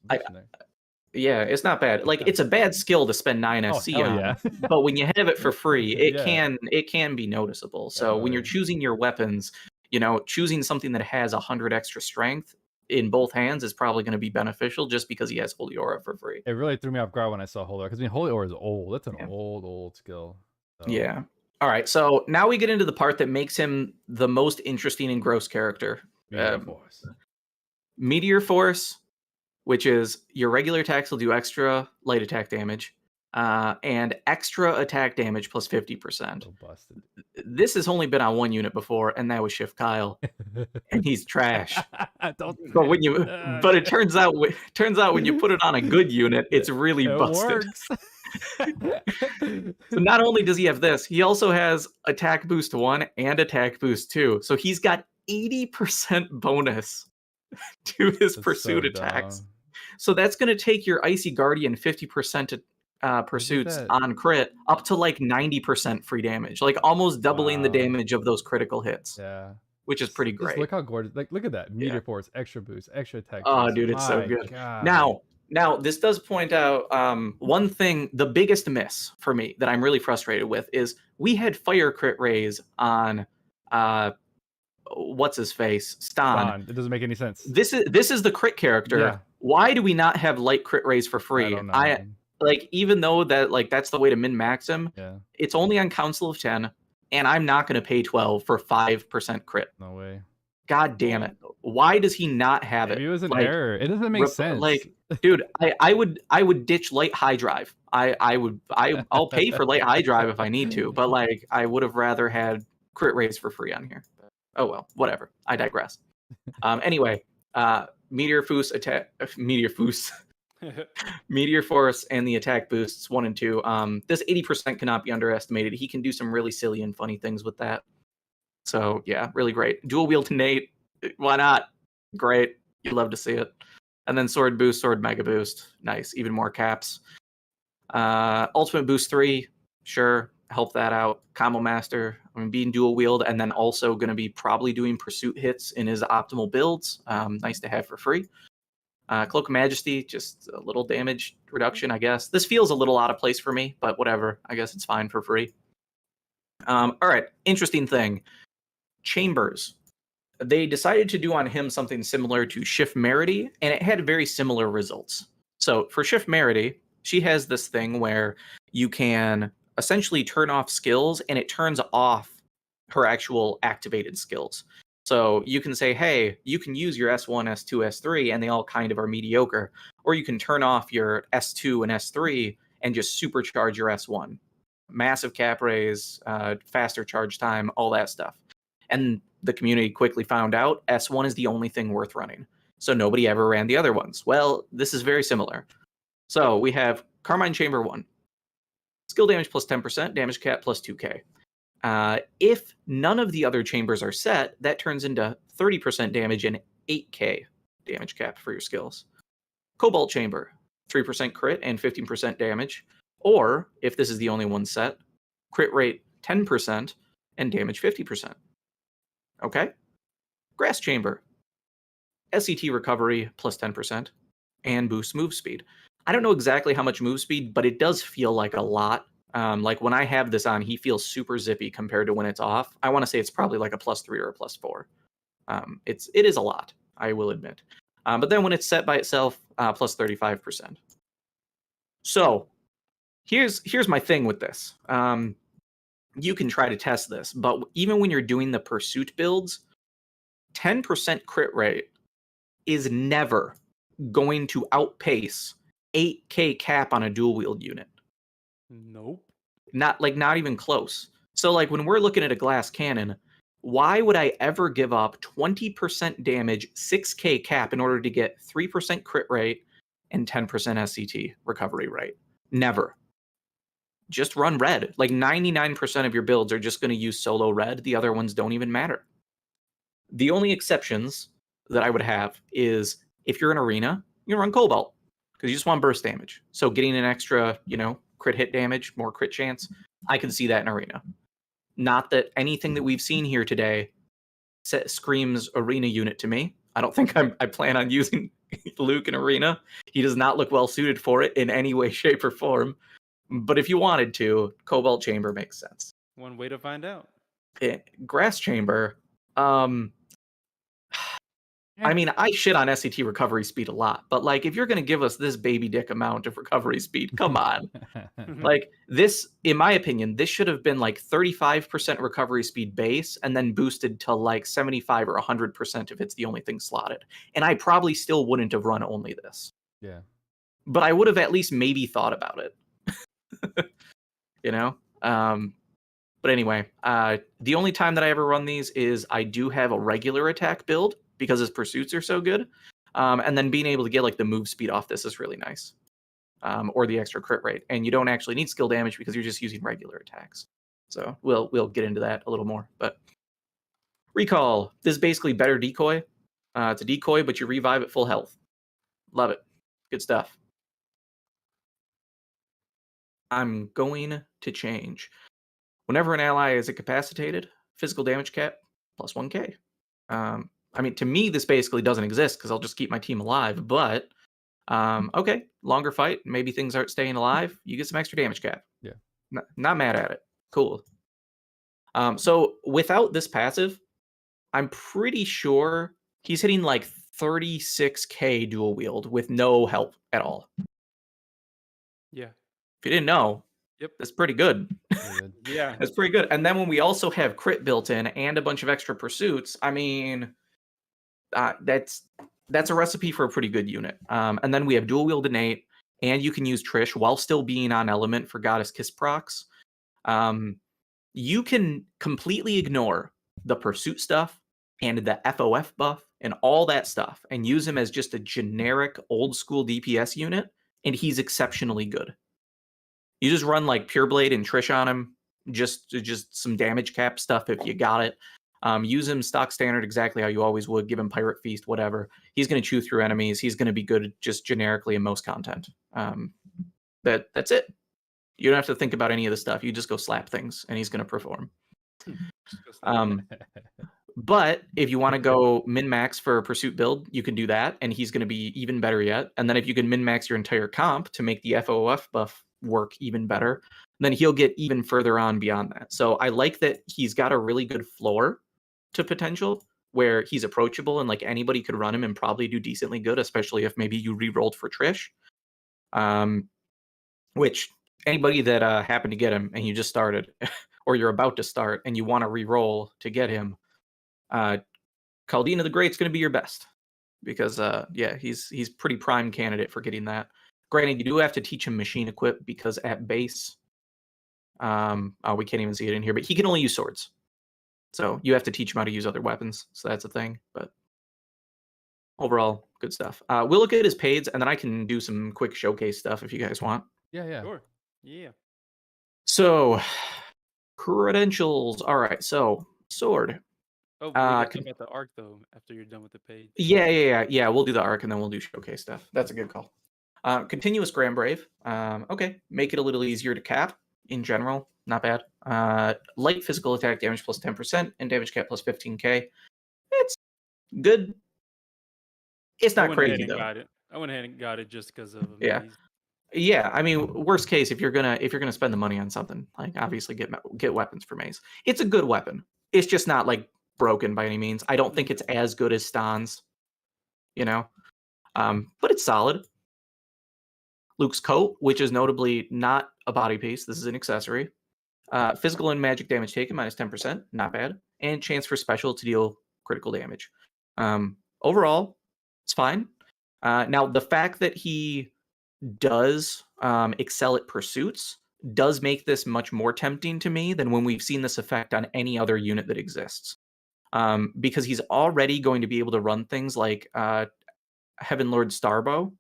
Yeah, it's not bad. Like, it's a bad skill to spend 9 SC on, yeah. But when you have it for free, it can be noticeable. So when you're choosing your weapons, choosing something that has 100 extra strength in both hands is probably going to be beneficial just because he has Holy Aura for free. It really threw me off guard when I saw Holy Aura, because Holy Aura is old. That's an old skill. So. Yeah. All right. So now we get into the part that makes him the most interesting and gross character. Meteor Force. Meteor Force, which is your regular attacks will do extra light attack damage. and extra attack damage plus 50%. So busted. This has only been on one unit before, and that was Shift Kyle, and he's trash. Don't But when you, but it turns out when you put it on a good unit, it's really it busted. works. So not only does he have this, he also has attack boost 1 and attack boost 2. So he's got 80% bonus to his That's pursuit so attacks. dumb. So that's going to take your Icy Guardian 50% pursuits that. on crit up to like 90% free damage, like almost doubling the Wow. damage of those critical hits, Yeah. which is pretty Just great. look how gorgeous. Like, look at that. Meteor Yeah. Force, extra boost, extra attack. Oh, boost. dude, it's so My good. God. Now, this does point out one thing. The biggest miss for me that I'm really frustrated with is we had fire crit raise on what's his face, Stan. It doesn't make any sense. This is the crit character. Yeah. Why do we not have light crit raise for I free? don't know. man. Like, even though that like that's the way to min max him, Yeah. it's only on Council of 10, and I'm not going to pay 12 for 5% crit. No way. God damn it! Why does he not have Maybe it? it was an Like, error. It doesn't make sense. Like, dude, I would ditch light high drive. I'll pay for light high drive if I need to, but like I would have rather had crit raise for free on here. Oh well, whatever. I digress. Anyway, Meteor Force attack, Meteor Force, Meteor Force, and the attack boosts 1 and 2. This 80% cannot be underestimated. He can do some really silly and funny things with that. So yeah, really great. Dual wield to Nate. Why not? Great. You love to see it. And then sword boost, sword mega boost. Nice. Even more caps. Ultimate boost 3. Sure. Help that out. Combo master. I mean, being dual wield, and then also going to be probably doing pursuit hits in his optimal builds. Nice to have for free. Cloak of Majesty, just a little damage reduction, I guess. This feels a little out of place for me, but whatever. I guess it's fine for free. All right. Interesting thing. Chambers. They decided to do on him something similar to Shift Merity, and it had very similar results. So for Shift Merity, she has this thing where you can essentially turn off skills, and it turns off her actual activated skills. So you can say, hey, you can use your S1, S2, S3, and they all kind of are mediocre. Or you can turn off your S2 and S3 and just supercharge your S1. Massive cap raise, faster charge time, all that stuff. And the community quickly found out S1 is the only thing worth running. So nobody ever ran the other ones. Well, this is very similar. So we have Carmine Chamber 1. Skill damage plus 10%, damage cap plus 2k. If none of the other chambers are set, that turns into 30% damage and 8k damage cap for your skills. Cobalt Chamber, 3% crit and 15% damage. Or, if this is the only one set, crit rate 10% and damage 50%. Okay? Grass Chamber, SET recovery plus 10% and boost move speed. I don't know exactly how much move speed, but it does feel like a lot. Like when I have this on, he feels super zippy compared to when it's off. I want to say it's probably like a +3 or a +4. It is a lot, I will admit. But then when it's set by itself, plus 35%. So here's my thing with this. You can try to test this, but even when you're doing the pursuit builds, 10% crit rate is never going to outpace 8k cap on a dual wield unit. Nope. Not even close. So like when we're looking at a glass cannon, why would I ever give up 20% damage, 6k cap in order to get 3% crit rate and 10% SCT recovery rate? Never. Just run red. Like 99% of your builds are just going to use solo red. The other ones don't even matter. The only exceptions that I would have is if you're in arena, you run Cobalt because you just want burst damage. So getting an extra, crit hit damage, more crit chance, I can see that in arena. Not that anything that we've seen here today screams arena unit to me. I don't think I plan on using Luke in arena. He does not look well suited for it in any way, shape, or form. But if you wanted to, Cobalt Chamber makes sense. One way to find out. Grass Chamber. I mean, I shit on SCT recovery speed a lot, but like if you're going to give us this baby dick amount of recovery speed, come on. Like this, in my opinion, this should have been like 35% recovery speed base and then boosted to like 75 or 100% if it's the only thing slotted. And I probably still wouldn't have run only this. Yeah. But I would have at least maybe thought about it. you know. But anyway, the only time that I ever run these is I do have a regular attack build because his pursuits are so good, and then being able to get like the move speed off this is really nice, or the extra crit rate, and you don't actually need skill damage because you're just using regular attacks. So we'll get into that a little more. But recall, this is basically better decoy. It's a decoy, but you revive at full health. Love it. Good stuff. I'm going to change. Whenever an ally is incapacitated, physical damage cap plus 1k. I mean, to me, this basically doesn't exist because I'll just keep my team alive. But okay, longer fight. Maybe things aren't staying alive. You get some extra damage cap. Yeah. Not mad at it. Cool. So without this passive, I'm pretty sure he's hitting like 36k dual wield with no help at all. Yeah. If you didn't know, yep, that's pretty good. Yeah, that's pretty good. And then when we also have crit built in and a bunch of extra pursuits, I mean, that's a recipe for a pretty good unit. And then we have dual wield innate, and you can use Trish while still being on element for Goddess Kiss procs. You can completely ignore the pursuit stuff and the FOF buff and all that stuff and use him as just a generic old school DPS unit, and he's exceptionally good. You just run like Pure Blade and Trish on him, just some damage cap stuff if you got it. Use him stock standard exactly how you always would. Give him Pirate Feast, whatever. He's going to chew through enemies. He's going to be good just generically in most content. That's it. You don't have to think about any of the stuff. You just go slap things, and he's going to perform. But if you want to go min-max for a pursuit build, you can do that, and he's going to be even better yet. And then if you can min-max your entire comp to make the FOF buff work even better, then he'll get even further on beyond that. So I like that he's got a really good floor to potential where he's approachable and like anybody could run him and probably do decently good, especially if maybe you re-rolled for Trish. Which anybody that happened to get him and you just started or you're about to start and you want to re-roll to get him, Kaldina the Great's going to be your best because yeah, he's pretty prime candidate for getting that. Granted, you do have to teach him machine equip because at base, we can't even see it in here, but he can only use swords. So you have to teach him how to use other weapons. So that's a thing. But overall, good stuff. We'll look at his paids, and then I can do some quick showcase stuff if you guys want. Yeah. Sure. Yeah. So credentials. All right. So sword. Oh, we got to talk about the arc though after you're done with the page. Yeah. We'll do the arc, and then we'll do showcase stuff. That's a good call. Continuous Grand Brave. Okay. Make it a little easier to cap in general. Not bad. Light physical attack damage plus 10% and damage cap plus 15k. It's good. It's not crazy though. I went ahead and got it just because of Yeah. I mean, worst case, if you're gonna spend the money on something, like obviously get weapons for Maze. It's a good weapon. It's just not like broken by any means. I don't think it's as good as Stan's, but it's solid. Luke's coat, which is notably not a body piece. This is an accessory. Physical and magic damage taken minus 10%, not bad. And chance for special to deal critical damage. Overall, it's fine. Now, the fact that he does excel at pursuits does make this much more tempting to me than when we've seen this effect on any other unit that exists. Because he's already going to be able to run things like Heaven Lord Starbow,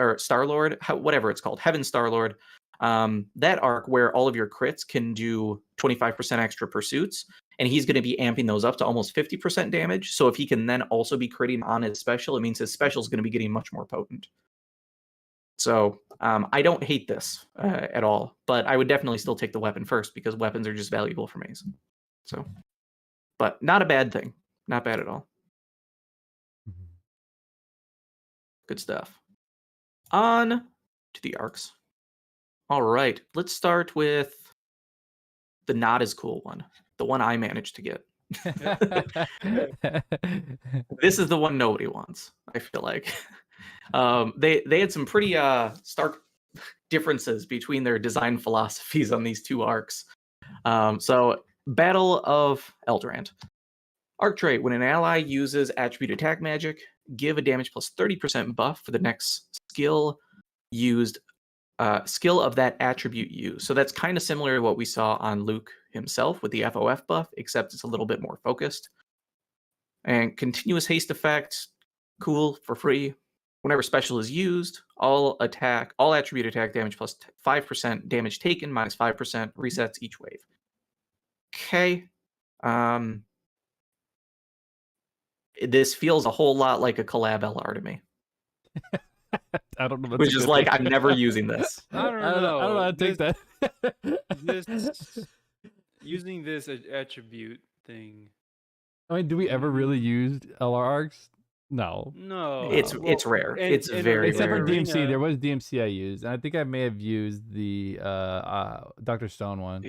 or Star-Lord, whatever it's called, Heaven Star-Lord. That arc where all of your crits can do 25% extra pursuits, and he's going to be amping those up to almost 50% damage. So if he can then also be critting on his special, it means his special is going to be getting much more potent. So I don't hate this at all, but I would definitely still take the weapon first because weapons are just valuable for Maze. So, but not a bad thing. Not bad at all. Good stuff. On to the arcs. All right, let's start with the not as cool one, the one I managed to get. This is the one nobody wants, I feel like. They had some pretty stark differences between their design philosophies on these two arcs. So, Battle of Eldrand. Arc trait, when an ally uses attribute attack magic, give a damage plus 30% buff for the next skill used skill of that attribute used. So that's kind of similar to what we saw on Luke himself with the FOF buff, except it's a little bit more focused. And continuous haste effect, cool, for free. Whenever special is used, all attribute attack damage plus 5% damage taken minus 5% resets each wave. Okay. This feels a whole lot like a collab LR to me. I don't know. Which is like, I'm never using this. I don't know. I don't know how to take that. Using this attribute thing. I mean, do we ever really use LR arcs? No. It's rare. It's very except rare. for DMC. There was DMC I used, and I think I may have used the Dr. Stone one.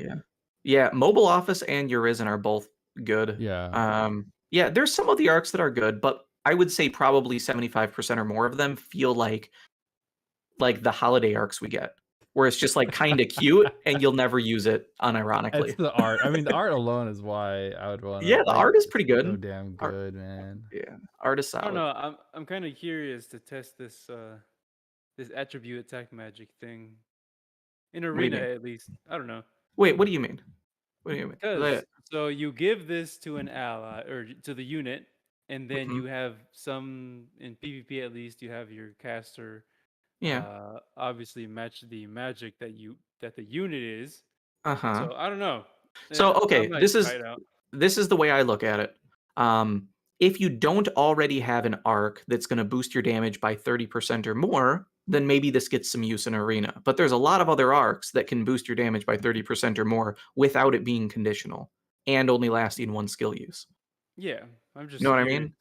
Yeah. Mobile Office and Urizen are both good. Yeah. Yeah. There's some of the arcs that are good, but I would say probably 75% or more of them feel like the holiday arcs we get, where it's just like kind of cute and you'll never use it unironically. It's the art. I mean, the art alone is why I would want. Yeah, the art is pretty good. So damn good, man. Yeah, art is solid. I don't know. I'm kind of curious to test this this attribute attack magic thing in arena at least. I don't know. Wait, what do you mean? What do you mean? So you give this to an ally or to the unit, and then you have some in PvP at least. You have your caster. Yeah. Obviously match the magic that the unit is. So I don't know. So okay, this is the way I look at it. If you don't already have an arc that's going to boost your damage by 30% or more, then maybe this gets some use in arena. But there's a lot of other arcs that can boost your damage by 30% or more without it being conditional and only lasting one skill use. Yeah, I'm just know what I mean?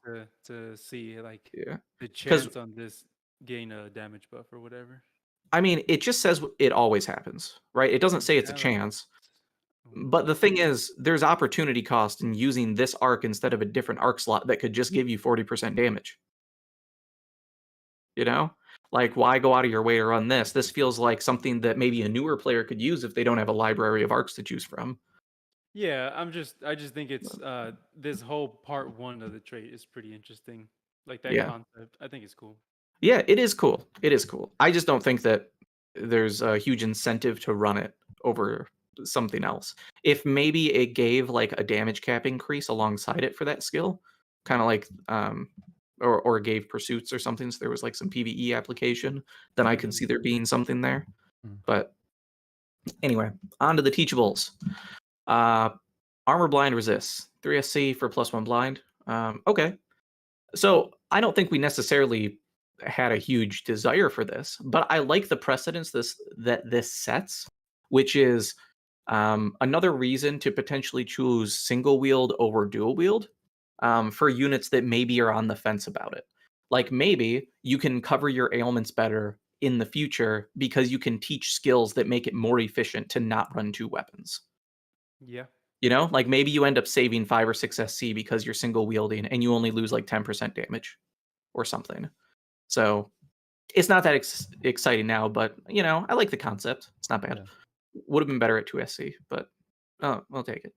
To see like the 'Cause- chance on this gain a damage buff or whatever. I mean, it just says it always happens, right? It doesn't say it's a chance. But the thing is, there's opportunity cost in using this arc instead of a different arc slot that could just give you 40% damage. You know? Like, why go out of your way to run this? This feels like something that maybe a newer player could use if they don't have a library of arcs to choose from. Yeah, I just think it's this whole part 1 of the trait is pretty interesting. Like that concept. I think it's cool. Yeah, it is cool. It is cool. I just don't think that there's a huge incentive to run it over something else. If maybe it gave like a damage cap increase alongside it for that skill, kind of like or gave pursuits or something, so there was like some PvE application, then I could see there being something there. But anyway, on to the teachables. Armor blind resists 3 SC for +1 blind. Okay, so I don't think we necessarily had a huge desire for this, but I like the precedence that this sets, which is another reason to potentially choose single wield over dual wield for units that maybe are on the fence about it. Like maybe you can cover your ailments better in the future because you can teach skills that make it more efficient to not run 2 weapons. Yeah. You know, like maybe you end up saving 5 or 6 SC because you're single wielding and you only lose like 10% damage or something. So it's not that exciting now, but you know, I like the concept. It's not bad. Would have been better at 2 SC, but I'll take it.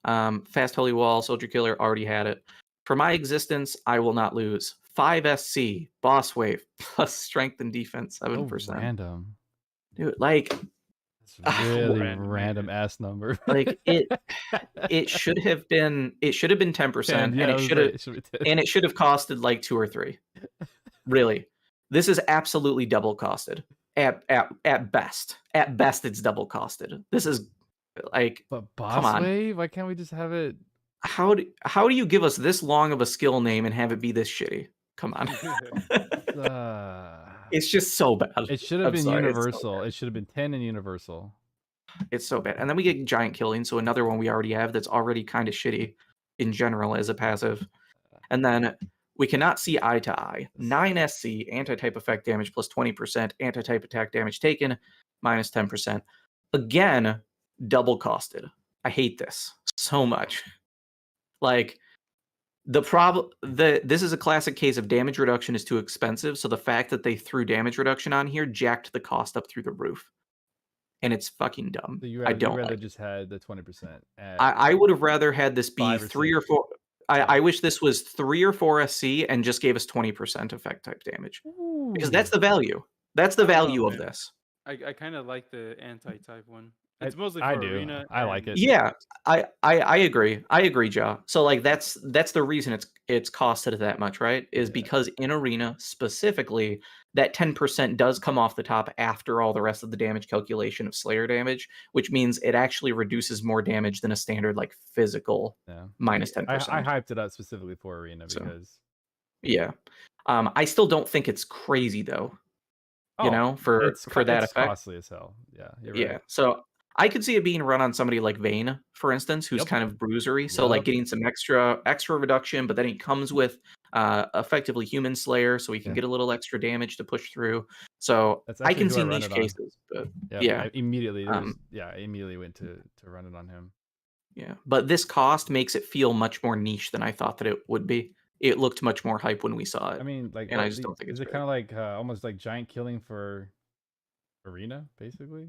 Fast Holy Wall, Soldier Killer, already had it. For my existence, I will not lose. 5 SC, Boss Wave, plus Strength and Defense, 7%. So random. Dude, like... It's really random ass number. Like it should have been 10%, and it should have costed like 2 or 3. Really, this is absolutely double costed at best. At best, it's double costed. This is like, but Boss Wave. Why can't we just have it? How do you give us this long of a skill name and have it be this shitty? Come on. It's just so bad. It should have been universal. It should have been 10 and universal. It's so bad. And then we get Giant Killing, so another one we already have that's already kind of shitty in general as a passive. And then we cannot see eye to eye. 9 SC, anti-type effect damage plus 20%, anti-type attack damage taken minus 10%. Again, double costed. I hate this so much. Like, this is a classic case of damage reduction is too expensive, so the fact that they threw damage reduction on here jacked the cost up through the roof. And it's fucking dumb. So I don't rather just had the 20%. I would have rather had this be 3 or 4. I wish this was 3 or 4 SC and just gave us 20% effect type damage. Because that's the value. That's the value of this. I kind of like the anti-type one. I, It's mostly I for do. arena I like and it. Yeah, I agree. I agree, Joe. So like that's the reason it's costed that much, right? Is Yeah. because in arena specifically, that 10% does come off the top after all the rest of the damage calculation of Slayer damage, which means it actually reduces more damage than a standard like physical Yeah. minus I 10%. hyped it up specifically for arena So because yeah. I still don't think it's crazy though, oh, for that it's effect. costly as hell. Yeah, you're Yeah. right. So I could see it being run on somebody like Vayne, for instance, who's Yep. kind of bruisery. So like Yep. getting some extra reduction, but then he comes with effectively Human Slayer, so he can Yeah. get a little extra damage to push through. So That's I actually can who see I run niche it on. cases, but Yep. yeah. I immediately Um, I immediately went to run it on him. yeah. But this cost makes it feel much more niche than I thought that it would be. It looked much more hype when we saw it. I mean, like, And I just don't think is it's it fair. kind of like almost like giant killing for arena, basically?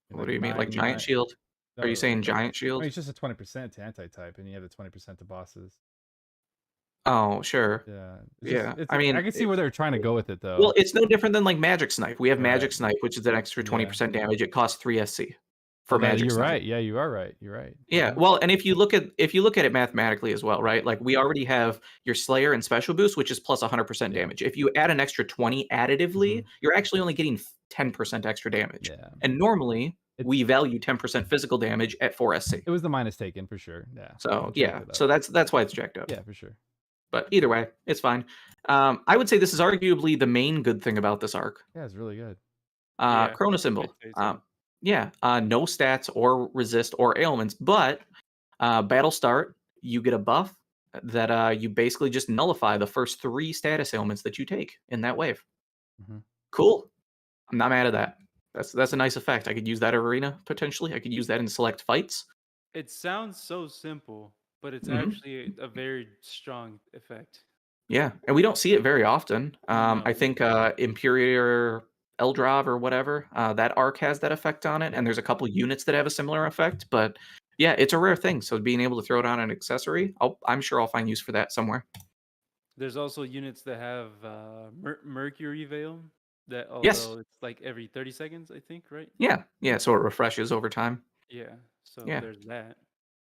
What do you mean? Like Giant 9. Shield? Are you No, saying Giant I mean, Shield? it's just a 20% to anti-type, and you have the 20% to bosses. Oh, sure. Yeah, Yeah. it's. I mean, I can see where they're trying to go with it well, though. it's no different than like Magic Snipe. We have Magic Right. Snipe, which is an extra Yeah. 20% damage. It costs 3 SC for Oh, no, Magic you're Snipe. right. Yeah, you are right. You're right. Yeah, well, and if you look at it mathematically as well, right? Like we already have your Slayer and Special Boost, which is plus 100% Yeah. damage. If you add an extra 20 additively, you're actually only getting 10% extra damage. Yeah. And normally we value 10% physical damage at 4 SC. It was the minus taken for sure. Yeah. So yeah, so that's why it's jacked up. Yeah, for sure. But either way, it's fine. I would say this is arguably the main good thing about this arc. Yeah, it's really good. Chrono Symbol. No stats or resist or ailments, but battle start, you get a buff that you basically just nullify the first 3 status ailments that you take in that wave. Cool. I'm not mad at that. That's a nice effect. I could use that arena potentially. I could use that in select fights. It sounds so simple, but it's actually a very strong effect. Yeah, and we don't see it very often. No. I think Imperior Eldrav or whatever, that arc has that effect on it, and there's a couple units that have a similar effect, but yeah, it's a rare thing, so being able to throw it on an accessory, I'm sure I'll find use for that somewhere. There's also units that have Mercury Veil, that Yes. although it's like every 30 seconds, I think, right? Yeah, so it refreshes over time. Yeah, so Yeah. there's that.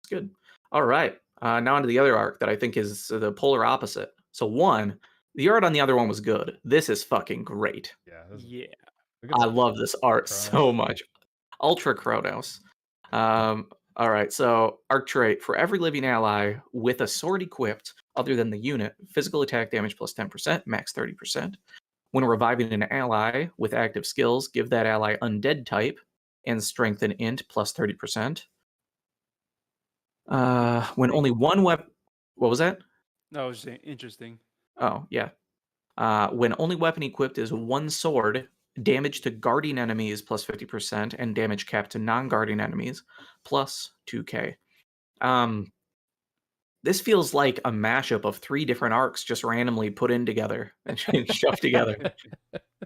It's good. All right, now onto the other arc that I think is the polar opposite. So one, the art on the other one was good. This is fucking great. Yeah. I love this art so much. Ultra Chronos. All right, so arc trait for every living ally with a sword equipped, other than the unit, physical attack damage plus 10%, max 30%. When reviving an ally with active skills, give that ally undead type and strengthen int plus 30%. When only one weapon. What was that? No, it was interesting. Oh, yeah. When only weapon equipped is one sword, damage to guarding enemies plus 50%, and damage capped to non-guarding enemies plus 2k. This feels like a mashup of 3 different arcs just randomly put in together and shoved together.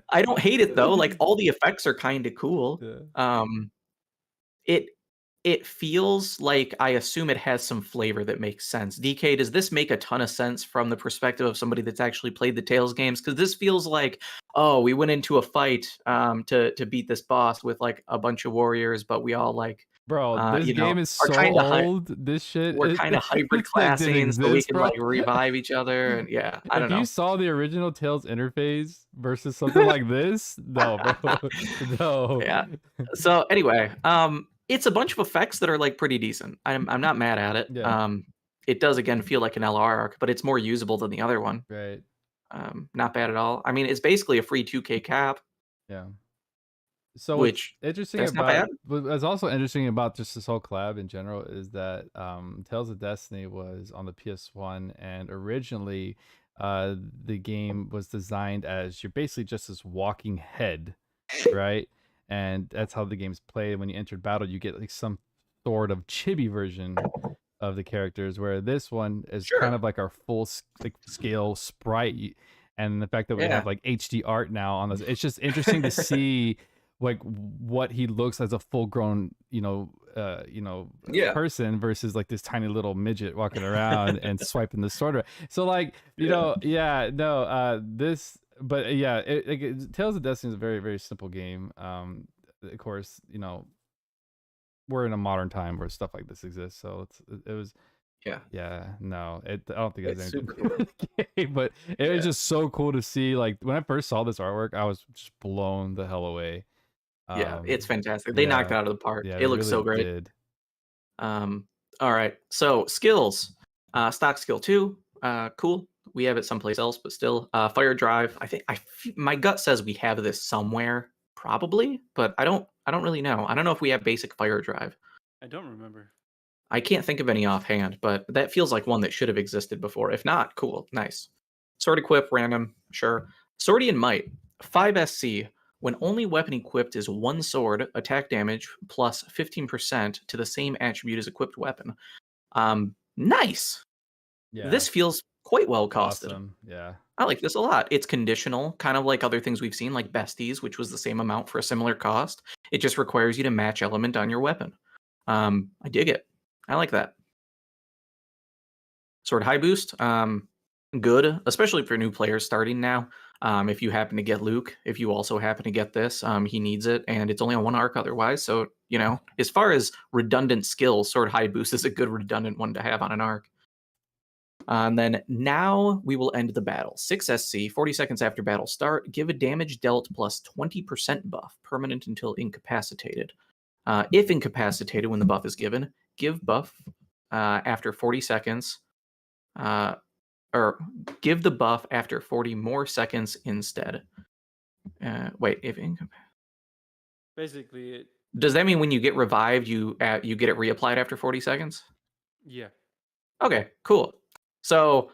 I don't hate it though. Like all the effects are kind of cool. It feels like, I assume it has some flavor that makes sense. DK, does this make a ton of sense from the perspective of somebody that's actually played the Tales games? Because this feels like, oh, we went into a fight to beat this boss with like a bunch of warriors, but we all like, bro, this game is so old. This shit, we're kind of hybrid classing, so we can like revive each other. And yeah, I don't know. If you saw the original Tales interface versus something like this, no, bro, no. Yeah. So anyway, it's a bunch of effects that are like pretty decent. I'm not mad at it. Yeah. It does again feel like an LR arc, but it's more usable than the other one. Right. Not bad at all. I mean, it's basically a free 2k cap. Yeah. So which interesting about what's also interesting about just this whole collab in general is that Tales of Destiny was on the PS1, and originally the game was designed as you're basically just this walking head, right? And that's how the game's played. When you entered battle, you get like some sort of chibi version of the characters, where this one is kind of like our full scale sprite, and the fact that we have like HD art now on this, it's just interesting to see like what he looks as a full grown person versus like this tiny little midget walking around and swiping the sword. So like this but yeah, Tales of Destiny is a very, very simple game. Of course, we're in a modern time where stuff like this exists, so it was. Yeah, no, I don't think it's anything super to do with the game, but it was just so cool to see. Like when I first saw this artwork, I was just blown the hell away. Yeah, it's fantastic. They knocked it out of the park. Yeah, It they looks so really great. did. All right. So skills, stock skill 2, cool. We have it someplace else, but still, fire drive. My gut says we have this somewhere, probably, but I don't really know. I don't know if we have basic fire drive. I don't remember. I can't think of any offhand, but that feels like one that should have existed before. If not, cool, nice. Sword equip, random, sure. Swordian Might, 5 SC. When only weapon equipped is 1 sword, attack damage plus 15% to the same attribute as equipped weapon. Nice. Yeah, This feels quite well costed. awesome. Yeah, I like this a lot. It's conditional, kind of like other things we've seen, like Besties, which was the same amount for a similar cost. It just requires you to match element on your weapon. I dig it. I like that. Sword high boost, good, especially for new players starting now. If you happen to get Luke, if you also happen to get this, he needs it, and it's only on 1 arc otherwise. So, as far as redundant skills, Sword high boost is a good redundant one to have on an arc. And then now we will end the battle. 6 SC, 40 seconds after battle start. Give a damage dealt plus 20% buff, permanent until incapacitated. If incapacitated when the buff is given, give buff after 40 seconds. Or give the buff after 40 more seconds instead. Wait, if basically, does that mean when you get revived, you get it reapplied after 40 seconds? Yeah. Okay, cool. So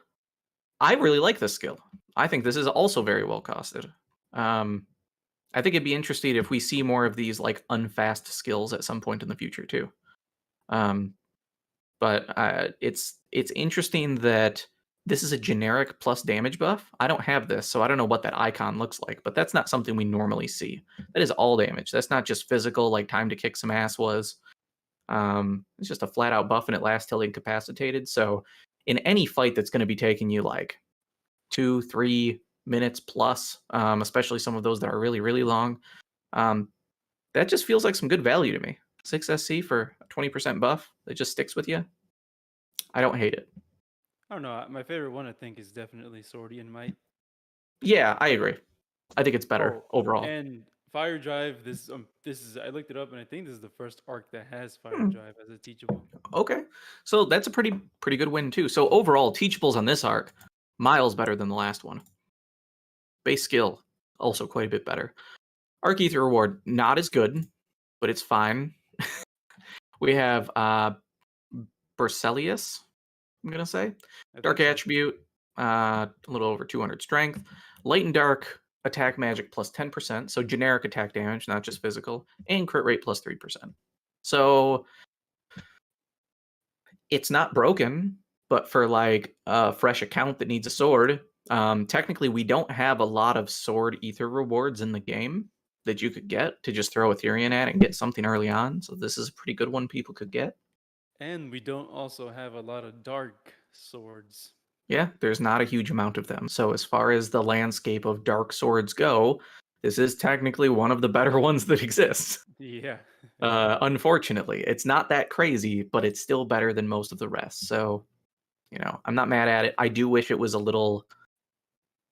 I really like this skill. I think this is also very well costed. I think it'd be interesting if we see more of these like unfast skills at some point in the future too. But it's interesting that this is a generic plus damage buff. I don't have this, so I don't know what that icon looks like, but that's not something we normally see. That is all damage. That's not just physical, like time to kick some ass was. It's just a flat out buff and it lasts till incapacitated. So in any fight that's going to be taking you like 2-3 minutes plus, especially some of those that are really, really long, that just feels like some good value to me. 6 SC for a 20% buff that just sticks with you. I don't hate it. I don't know. My favorite one, I think, is definitely Swordian Might. Yeah, I agree. I think it's better overall. And Fire Drive, this is, I looked it up, and I think this is the first arc that has Fire Drive as a teachable. Okay, so that's a pretty good win too. So overall, teachables on this arc, miles better than the last one. Base skill, also quite a bit better. Arc Ether reward, not as good, but it's fine. We have Berselius, I'm gonna say. Dark attribute, a little over 200 strength. Light and dark attack magic plus 10%, so generic attack damage, not just physical, and crit rate plus 3%. So it's not broken, but for like a fresh account that needs a sword, technically we don't have a lot of sword ether rewards in the game that you could get to just throw Ethereum at and get something early on. So this is a pretty good one people could get. And we don't also have a lot of dark swords. Yeah, there's not a huge amount of them. So as far as the landscape of dark swords go, this is technically one of the better ones that exists. Yeah. Unfortunately, it's not that crazy, but it's still better than most of the rest. So, I'm not mad at it. I do wish it was a little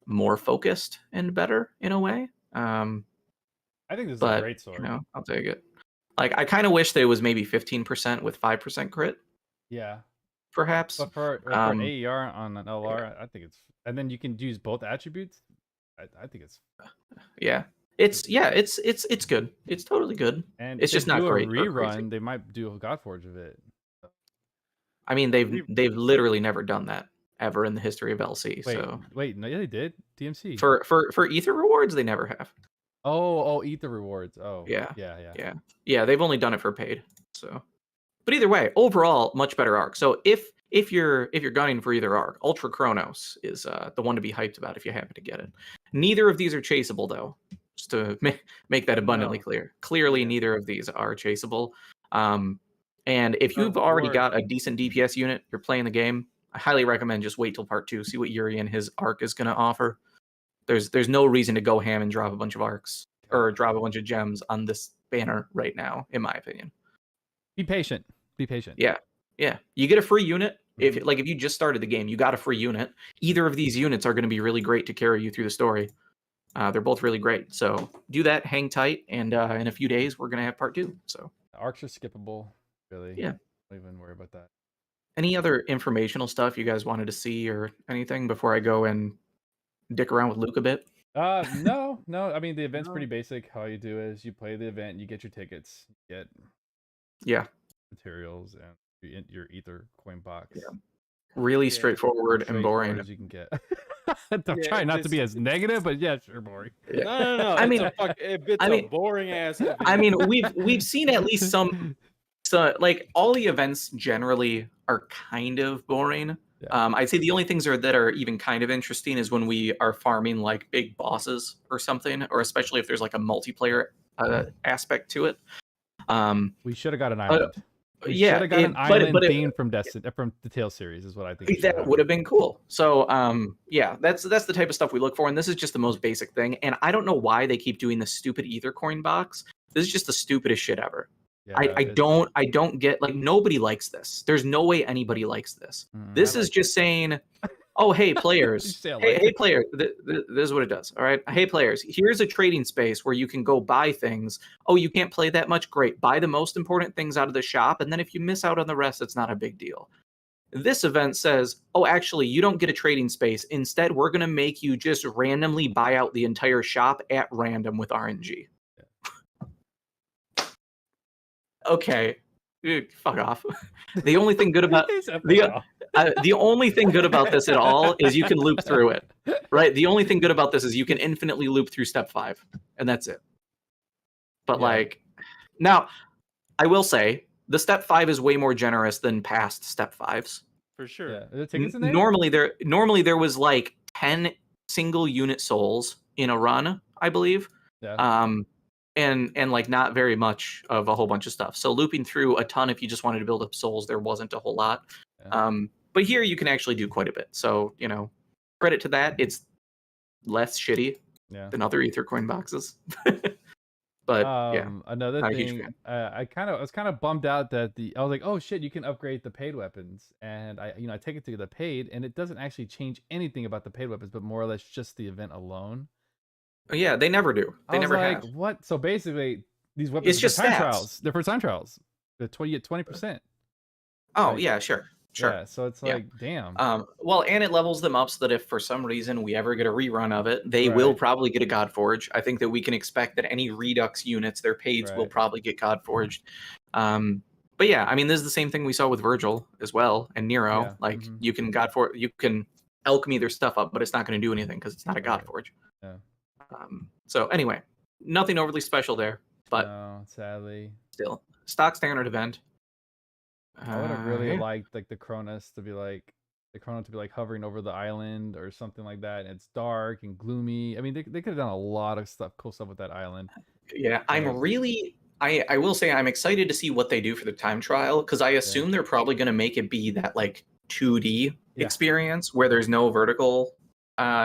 more focused and better in a way. I think this is a great sword. I'll take it. Like, I kind of wish that it was maybe 15% with 5% crit. Yeah. Perhaps. But for an AER on an LR, I think it's, and then you can use both attributes. I think it's. Yeah. It's good. It's totally good. And it's just not great. Rerun, they might do a Godforge of it. I mean, they've literally never done that ever in the history of LC. Wait, no, yeah, they did. DMC for ether rewards, they never have. Oh, ether rewards. Oh, yeah. They've only done it for paid. So, but either way, overall, much better arc. So if you're gunning for either arc, Ultra Chronos is the one to be hyped about if you happen to get it. Neither of these are chaseable though. Just to make that abundantly clear. Clearly, neither of these are chaseable. And if you've already got a decent DPS unit, you're playing the game, I highly recommend just wait till part 2, see what Yuri and his arc is going to offer. There's no reason to go ham and drop a bunch of arcs or drop a bunch of gems on this banner right now, in my opinion. Be patient. Yeah. You get a free unit. If you just started the game, you got a free unit. Either of these units are going to be really great to carry you through the story. They're both really great. So do that, hang tight, and in a few days we're going to have part 2. So arcs are skippable, really. Yeah. Don't even worry about that. Any other informational stuff you guys wanted to see or anything before I go and dick around with Luke a bit? No. I mean, the event's pretty basic. How you do is you play the event, you get your tickets, you get materials, and your ether coin box. Yeah. Really straightforward and boring as you can get. I'm trying not to be as negative, but sure, boring. Yeah. No. I mean, it's a boring ass event. I mean, we've seen at least some. So like all the events generally are kind of boring. Yeah. I'd say the only things that are even kind of interesting is when we are farming like big bosses or something, or especially if there's like a multiplayer aspect to it. We should have got an island. We should have got an island theme from the Tales series is what I think. That would have been cool. So that's the type of stuff we look for, and this is just the most basic thing. And I don't know why they keep doing this stupid ether coin box. This is just the stupidest shit ever. Yeah, I don't get, like, nobody likes this. There's no way anybody likes this. This is just saying, oh, hey players, hey players, this is what it does. All right, hey players, here's a trading space where you can go buy things. Oh, you can't play that much? Great, buy the most important things out of the shop, and then if you miss out on the rest, it's not a big deal. This event says, oh, actually, you don't get a trading space. Instead, we're gonna make you just randomly buy out the entire shop at random with RNG. Okay, fuck off. The only thing good about the only thing good about this at all is you can loop through it, right? The only thing good about this is you can infinitely loop through step 5, and that's it. But like, now, I will say the step 5 is way more generous than past step 5s. For sure. Yeah. Are there tickets in there? Normally there was like 10 single unit souls in a run, I believe. Yeah. And like not very much of a whole bunch of stuff. So looping through a ton, if you just wanted to build up souls, there wasn't a whole lot. Yeah. But here you can actually do quite a bit. So, credit to that. It's less shitty than other ether coin boxes. But another thing, I was kind of bummed out that I was like, oh shit, you can upgrade the paid weapons, and I take it to the paid, and it doesn't actually change anything about the paid weapons, but more or less just the event alone. Yeah, they never do. They never have. What? So basically, these weapons are just time trials. They're for time trials. You get 20%. Oh yeah, sure. Yeah, so it's like, damn. Well, and it levels them up so that if for some reason we ever get a rerun of it, they will probably get a Godforge. I think that we can expect that any Redux units, their paids, will probably get Godforged. But yeah, I mean, this is the same thing we saw with Virgil as well and Nero. Yeah. Like you can alchemy their stuff up, but it's not going to do anything because it's not a Godforge. Yeah. So anyway, nothing overly special there, but no, sadly, still stock standard event. I would have really liked like the Cronus to be like hovering over the island or something like that, and it's dark and gloomy. I mean, they could have done a lot of cool stuff with that island. Yeah, I will say I'm excited to see what they do for the time trial, because I assume they're probably going to make it be that like 2D experience where there's no vertical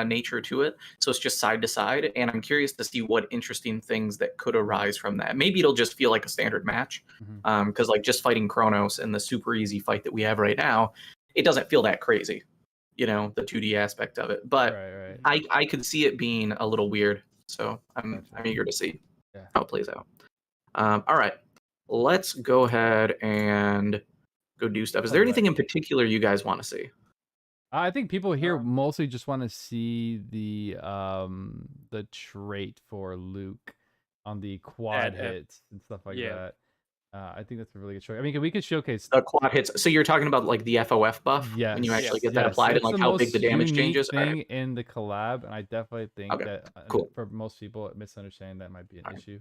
nature to it, so it's just side to side, and I'm curious to see what interesting things that could arise from that. Maybe it'll just feel like a standard match, because like just fighting Kronos and the super easy fight that we have right now, it doesn't feel that crazy, the 2D aspect of it. But I could see it being a little weird, so I'm eager to see how it plays out. All right, let's go ahead and go do stuff. Is there anything in particular you guys want to see? I think people here mostly just want to see the trait for Luke on the quad hits and stuff like that. I think that's a really good choice. I mean, we could showcase the quad hits. So you're talking about like the FOF buff, when you actually get that applied, and like how big the damage changes. Thing in the collab, and I definitely think that for most people, misunderstanding that might be an issue.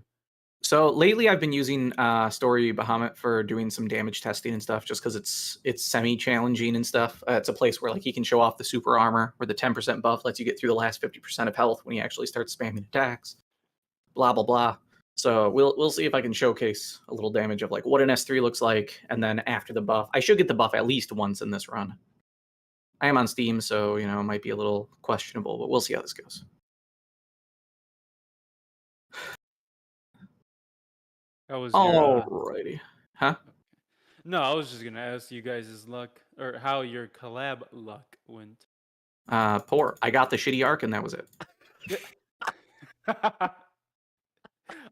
So lately, I've been using Story Bahamut for doing some damage testing and stuff, just because it's semi-challenging and stuff. It's a place where like he can show off the super armor, where the 10% buff lets you get through the last 50% of health when he actually starts spamming attacks. Blah blah blah. So we'll see if I can showcase a little damage of like what an S3 looks like, and then after the buff, I should get the buff at least once in this run. I am on Steam, so it might be a little questionable, but we'll see how this goes. How was your? Alrighty. Huh? No, I was just gonna ask you guys' luck or how your collab luck went. Poor. I got the shitty arc, and that was it.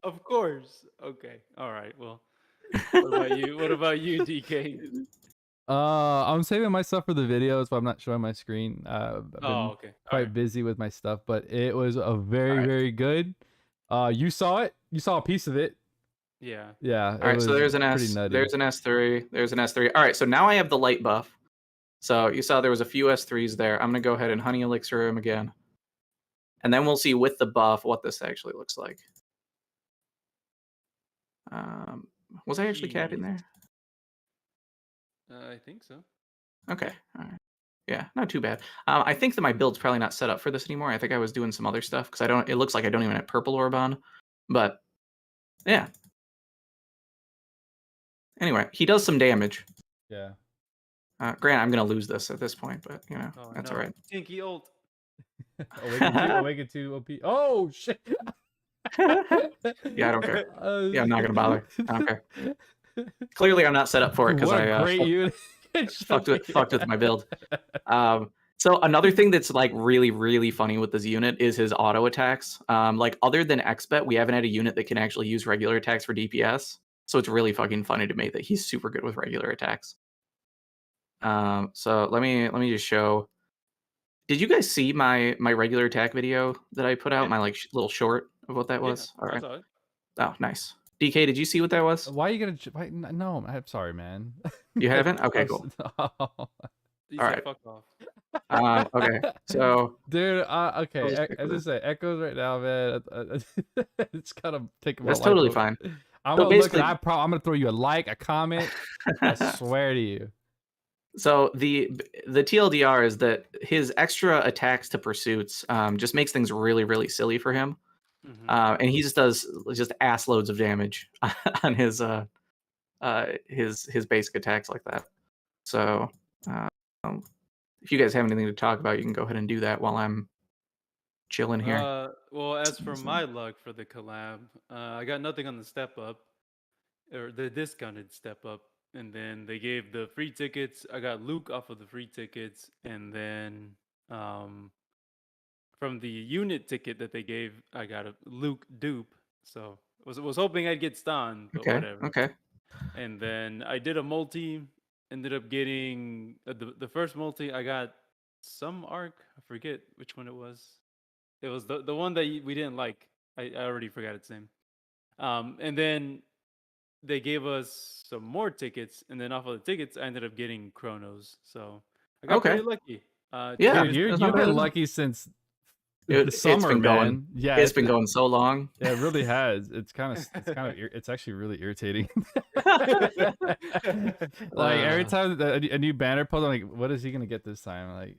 Of course. Okay. All right. Well, what about you? What about you, DK? I'm saving my stuff for the videos, but I'm not showing my screen. I've been okay. quite busy with my stuff, but it was a very good. You saw it. You saw a piece of it. Yeah. Yeah. All right. So there's an pretty S. nutty. There's an S3. There's an S3. All right. So now I have the light buff. So you saw there was a few S3s there. I'm gonna go ahead and honey elixir him again, and then we'll see with the buff what this actually looks like. Was I actually capping there? I think so. Okay. All right. Yeah, not too bad. I think that my build's probably not set up for this anymore. I think I was doing some other stuff because I don't. It looks like I don't even have purple orb on, but yeah. Anyway, he does some damage. Yeah. Grant, I'm gonna lose this at this point, but you know that's no. all right. Tinky ult. Awaken 2 OP. Oh shit. Yeah, I don't care. Yeah, I'm not gonna bother. I don't care. Clearly, I'm not set up for it because I fucked with my build. So another thing that's like really funny with this unit is his auto attacks. Like other than XBet, we haven't had a unit that can actually use regular attacks for DPS. So it's really fucking funny to me that he's super good with regular attacks. So let me just show. Did you guys see my regular attack video that I put out? My like little short of what that was. Yeah, all right. I saw it. Oh, nice. DK, did you see what that was? Why are you gonna? No, I'm sorry, man. You haven't? Okay, cool. All right. Fuck off. Okay, so dude, okay. As I say, Echoes right now, man. It's kind of taking. That's totally fine. I'm gonna throw you a like, a comment. I swear to you. So the TLDR is that his extra attacks to pursuits just makes things really silly for him, and he just does just ass loads of damage on his basic attacks like that. So if you guys have anything to talk about, you can go ahead and do that while I'm chilling here. Well, as for my luck for the collab, I got nothing on the step up or the discounted step up. And then they gave the free tickets. I got Luke off of the free tickets. And then from the unit ticket that they gave, I got a Luke dupe. So was hoping I'd get Stan, but whatever. Okay. And then I did a multi. Ended up getting the first multi. I got some arc. I forget which one it was. It was the one that we didn't like. I already forgot its name. And then they gave us some more tickets, and then off of the tickets, I ended up getting Chronos. So I got pretty lucky. Yeah, you've been lucky since the summer, it's been man. Going, yeah, it's been going so long. Yeah, it really has. It's actually really irritating. Like every time a new banner post, I'm like, what is he gonna get this time? Like,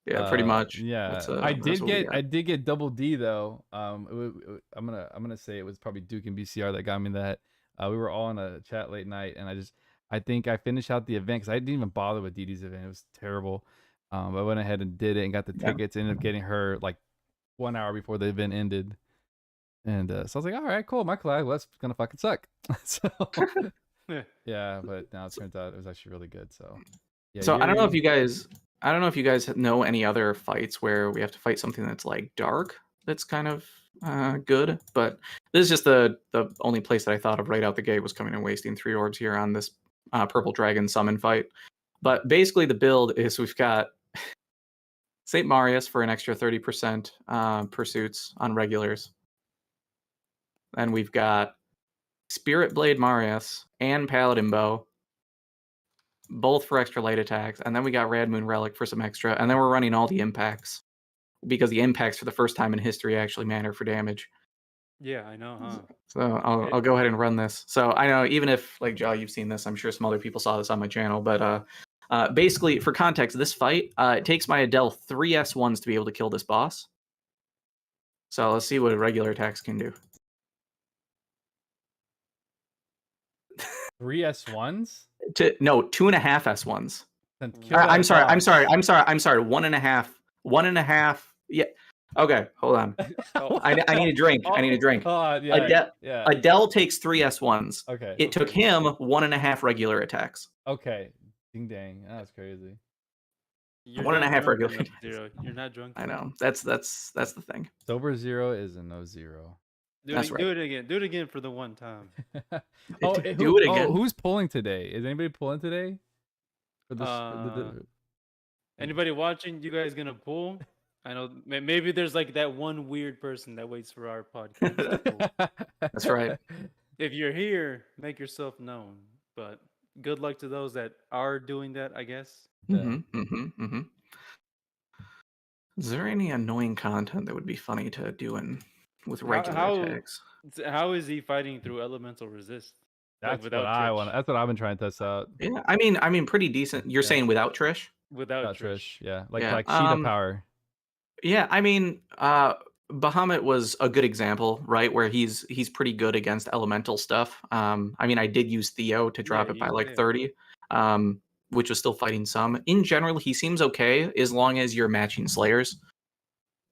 yeah, pretty much. Yeah, I did get double D though. I'm gonna say it was probably Duke and BCR that got me that. We were all in a chat late night, and I think I finished out the event because I didn't even bother with DD's event. It was terrible. I went ahead and did it and got the tickets. Ended up getting her like 1 hour before the event ended, and so I was like, all right, cool. My collab was gonna fucking suck. So yeah, but now it turns out it was actually really good. So yeah. So I don't know if you guys know any other fights where we have to fight something that's like dark. That's kind of good, but this is just the only place that I thought of right out the gate was coming and wasting 3 orbs here on this purple dragon summon fight. But basically the build is we've got St. Marius for an extra 30% pursuits on regulars, and we've got Spirit Blade Marius and Paladin Bow, both for extra light attacks, and then we got Rad Moon Relic for some extra, and then we're running all the impacts because the impacts for the first time in history actually matter for damage. Yeah, I know, huh? So I'll go ahead and run this. So I know even if like Joe, you've seen this, I'm sure some other people saw this on my channel, but basically for context, this fight it takes my Adele 3 S1s to be able to kill this boss. So let's see what regular attacks can do. 3 S1s? No, 2.5 S1s. I'm sorry. 1.5. 1.5. Yeah. Okay, hold on. I need a drink. I need a drink. Yeah, yeah. Adele takes 3 S1s. Okay. It took him 1.5 regular attacks. Okay. Ding dang. That's crazy. You're 1.5 regular attacks. Zero. You're not drunk. I know. That's the thing. Sober 0 is a no 0. That's right. Do it again. Do it again for the one time. Do it again. Who's pulling today? Is anybody pulling today? For Anybody watching? You guys gonna pull? I know maybe there's like that one weird person that waits for our podcast. to pull. That's right. If you're here, make yourself known. But good luck to those that are doing that, I guess. Is there any annoying content that would be funny to do with regular attacks? How is he fighting through elemental resist? That's what I want. That's what I've been trying to test out. Yeah, I mean, pretty decent. You're saying without Trish? Without Trish, yeah, like Sheeta power. Yeah, I mean, Bahamut was a good example, right? Where he's pretty good against elemental stuff. I mean, I did use Theo to drop it by like 30, which was still fighting some. In general, he seems okay as long as you're matching Slayers.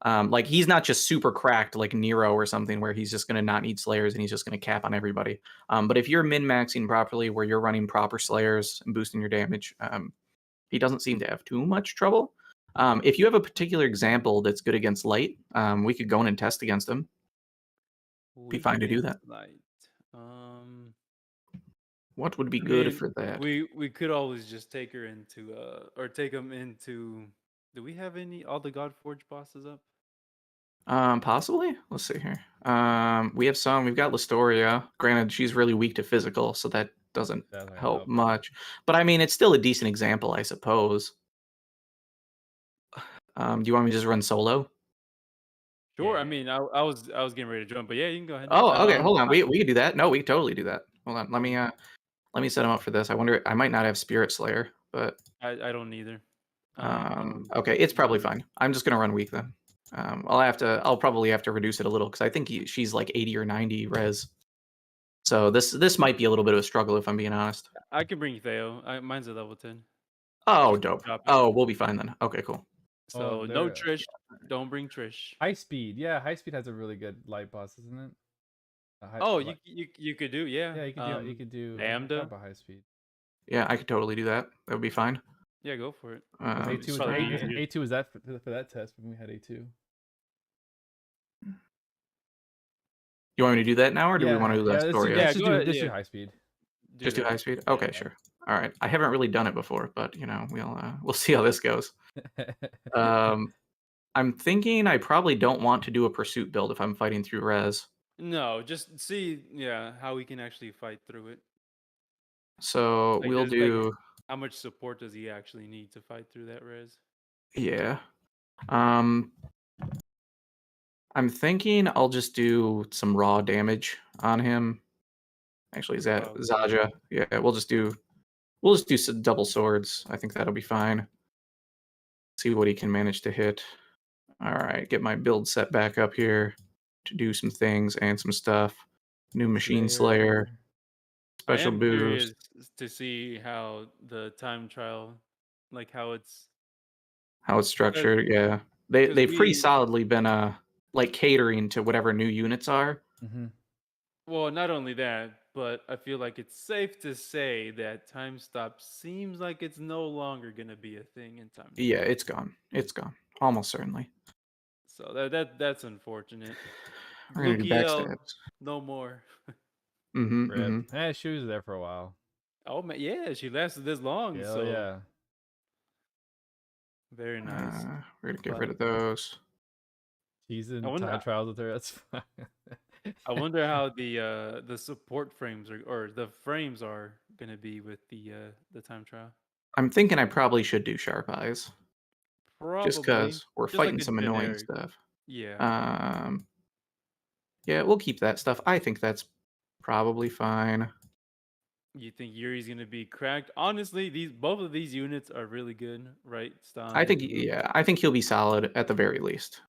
Like he's not just super cracked like Nero or something where he's just going to not need Slayers and he's just going to cap on everybody. But if you're min-maxing properly, where you're running proper Slayers and boosting your damage, he doesn't seem to have too much trouble. If you have a particular example that's good against light, we could go in and test against him. Be fine to do that. Light. What would be good for that? We could always just take her into or take him into. Do we have all the Godforge bosses up? Possibly. Let's see here. We have some. We've got Listoria. Granted, she's really weak to physical, so that doesn't help much. But I mean, it's still a decent example, I suppose. Do you want me to just run solo? Sure. Yeah. I mean, I was getting ready to jump, but yeah, you can go ahead. Oh, okay. Hold on. We could do that. No, we could totally do that. Hold on. Let me set him up for this. I wonder. I might not have Spirit Slayer, but I don't either. Okay, it's probably fine. I'm just gonna run weak then. I'll probably have to reduce it a little because I think she's like 80 or 90 res. So this might be a little bit of a struggle if I'm being honest. I can bring Theo. Mine's a level 10. Oh, dope. Oh, we'll be fine then. Okay, cool. So no Trish. Don't bring Trish. High speed. Yeah, high speed has a really good light boss, isn't it? You could do, yeah. Yeah, you could do Lambda high speed. Yeah, I could totally do that. That would be fine. Yeah, go for it. A2 was that for that test when we had A2. You want me to do that now, or do we want to do that story? Just do high speed. Just do high speed. Okay, sure. All right. I haven't really done it before, but we'll see how this goes. I'm thinking I probably don't want to do a pursuit build if I'm fighting through res. No, just see how we can actually fight through it. So we'll do. How much support does he actually need to fight through that res? Yeah. I'm thinking I'll just do some raw damage on him. Actually, is that Zaja? Yeah, we'll just do some double swords. I think that'll be fine. See what he can manage to hit. All right, get my build set back up here to do some things and some stuff. New Machine Slayer. Special boost. To see how the time trial, like how it's structured. Yeah, they've pretty solidly been like catering to whatever new units are. Mm-hmm. Well, not only that, but I feel like it's safe to say that time stop seems like it's no longer gonna be a thing in time. Yeah, it's gone. It's gone. Almost certainly. So that's unfortunate. We're gonna do backstabs. No more. Yeah, she was there for a while. Oh man, yeah, she lasted this long. Hell so yeah. Very nice. We're gonna get rid of those. She's in time trials with her. That's fine. I wonder how the support frames or the frames are gonna be with the time trial. I'm thinking I probably should do Sharp Eyes. Probably. Just because we're fighting like some annoying stuff. Yeah. Yeah, we'll keep that stuff. I think that's probably fine. You think Yuri's gonna be cracked? Honestly, both of these units are really good, right? Stan I think he'll be solid at the very least.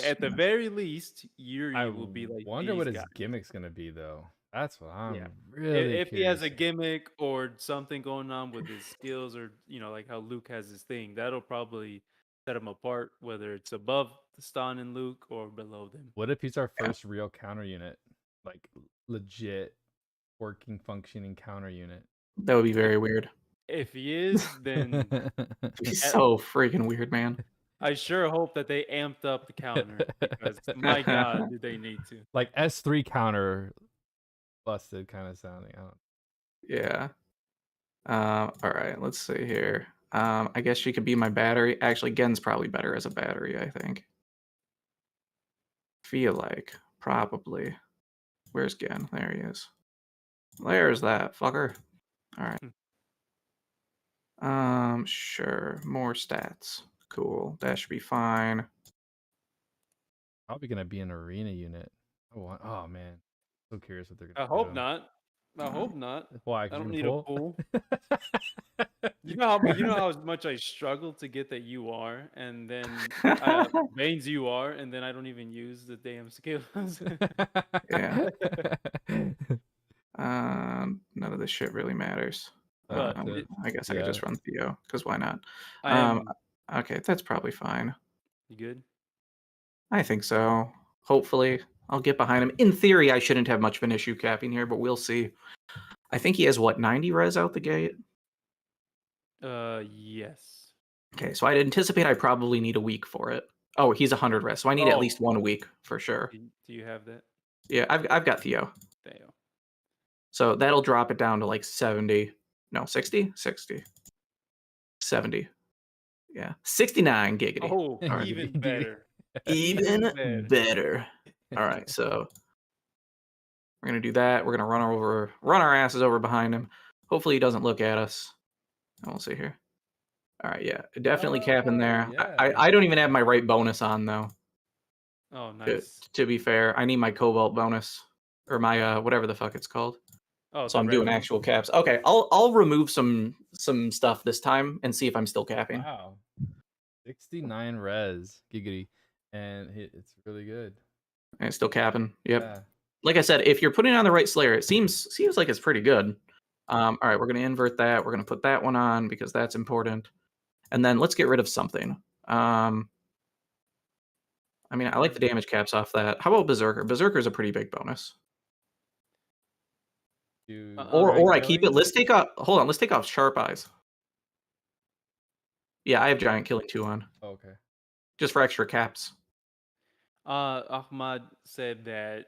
At the very least, Yuri will be like. I wonder what his gimmick's gonna be though. That's what I'm really. If he has a gimmick or something going on with his skills, or like how Luke has his thing, that'll probably set them apart, whether it's above Stan and Luke or below them. What if he's our first real counter unit, like legit working, functioning counter unit? That would be very weird. If he is, then He's so freaking weird, man. I sure hope that they amped up the counter because my God, do they need to? Like S3 counter busted kind of sounding. I don't... Yeah. All right, let's see here. I guess she could be my battery. Actually, Gen's probably better as a battery, I think. Feel like. Probably. Where's Gen? There he is. There's that fucker. All right. Sure. More stats. Cool. That should be fine. Probably gonna be an arena unit. Oh man. So curious what they're gonna I hope not. I hope not. Why? I 'Cause don't you need can a pool. You know how much I struggle to get that UR, and then Bane's UR, and then I don't even use the damn skills. Yeah. None of this shit really matters. But I guess I could yeah. just run Theo, because why not? I am. Okay, that's probably fine. You good? I think so. Hopefully, I'll get behind him. In theory, I shouldn't have much of an issue capping here, but we'll see. I think he has, what, 90 res out the gate? Yes. Okay, so I'd anticipate I probably need a week for it. Oh, he's 100 res, so I need at least 1 week for sure. Do you have that? Yeah, I've got Theo. Theo. So that'll drop it down to like 70. No, 60? 60. 70. Yeah. 69 giggity. Oh, right. even better. Even better. All right, so we're gonna do that. We're gonna run our asses over behind him. Hopefully he doesn't look at us. And we'll see here. All right, yeah, definitely capping there. Yeah. I don't even have my right bonus on though. Oh, nice. To be fair, I need my cobalt bonus or my whatever the fuck it's called. Oh, so I'm doing actual caps. Okay, I'll remove some stuff this time and see if I'm still capping. Wow, 69 res giggity, and it's really good. And it's still capping. Yep. Yeah. Like I said, if you're putting on the right Slayer, it seems like it's pretty good. All right, we're gonna invert that. We're gonna put that one on because that's important. And then let's get rid of something. I mean, I like the damage caps off that. How about Berserker? Berserker is a pretty big bonus. Or I keep it. Let's take off. Hold on. Let's take off Sharp Eyes. Yeah, I have Giant Killing 2 on. Oh, okay. Just for extra caps. Ahmad said that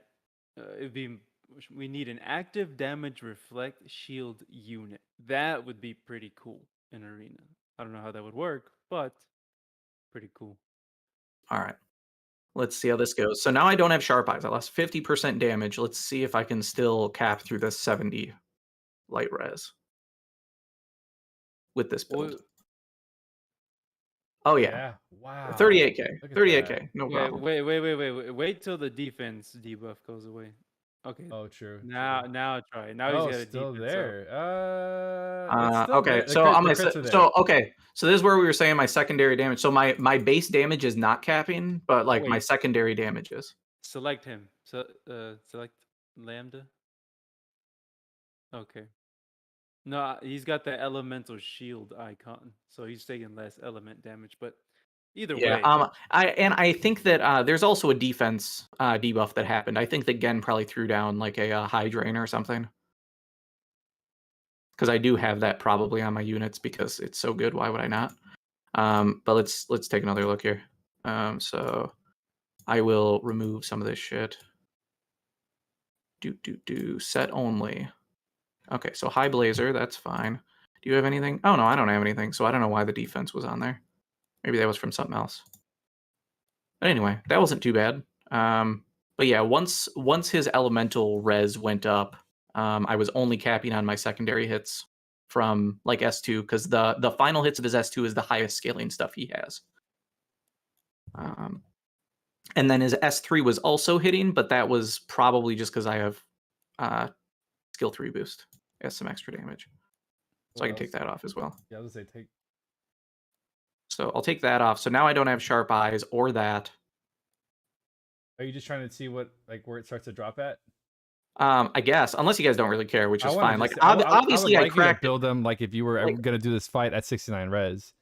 we need an active damage reflect shield unit. That would be pretty cool in Arena. I don't know how that would work, but pretty cool. All right. Let's see how this goes. So now I don't have Sharp Eyes. I lost 50% damage. Let's see if I can still cap through this 70 light res with this build. Oh yeah. Wow. 38k. 38k. No problem. Wait till the defense debuff goes away. Okay. Oh, true. Now try. Now he's got a still defense there. Okay. So on my so this is where we were saying my secondary damage. So my base damage is not capping, but like my secondary damage is. Select him. So select Lambda. Okay. No, he's got the elemental shield icon, so he's taking less element damage. But either way, I think that there's also a defense debuff that happened. I think that Gen probably threw down like a high drain or something, because I do have that probably on my units because it's so good. Why would I not? But let's take another look here. So I will remove some of this shit. Set only. Okay, so High Blazer, that's fine. Do you have anything? Oh no, I don't have anything, so I don't know why the defense was on there. Maybe that was from something else. But anyway, that wasn't too bad. But yeah, once his elemental res went up, I was only capping on my secondary hits from like S2, because the final hits of his S2 is the highest scaling stuff he has. And then his S3 was also hitting, but that was probably just because I have skill 3 boost. It has some extra damage. So I can take that off as well. Yeah, I was gonna say take. So I'll take that off. So now I don't have Sharp Eyes or that. Are you just trying to see what where it starts to drop at? I guess, unless you guys don't really care, which is fine. Like obviously, I would like cracked you to build them like if you were gonna do this fight at 69 res.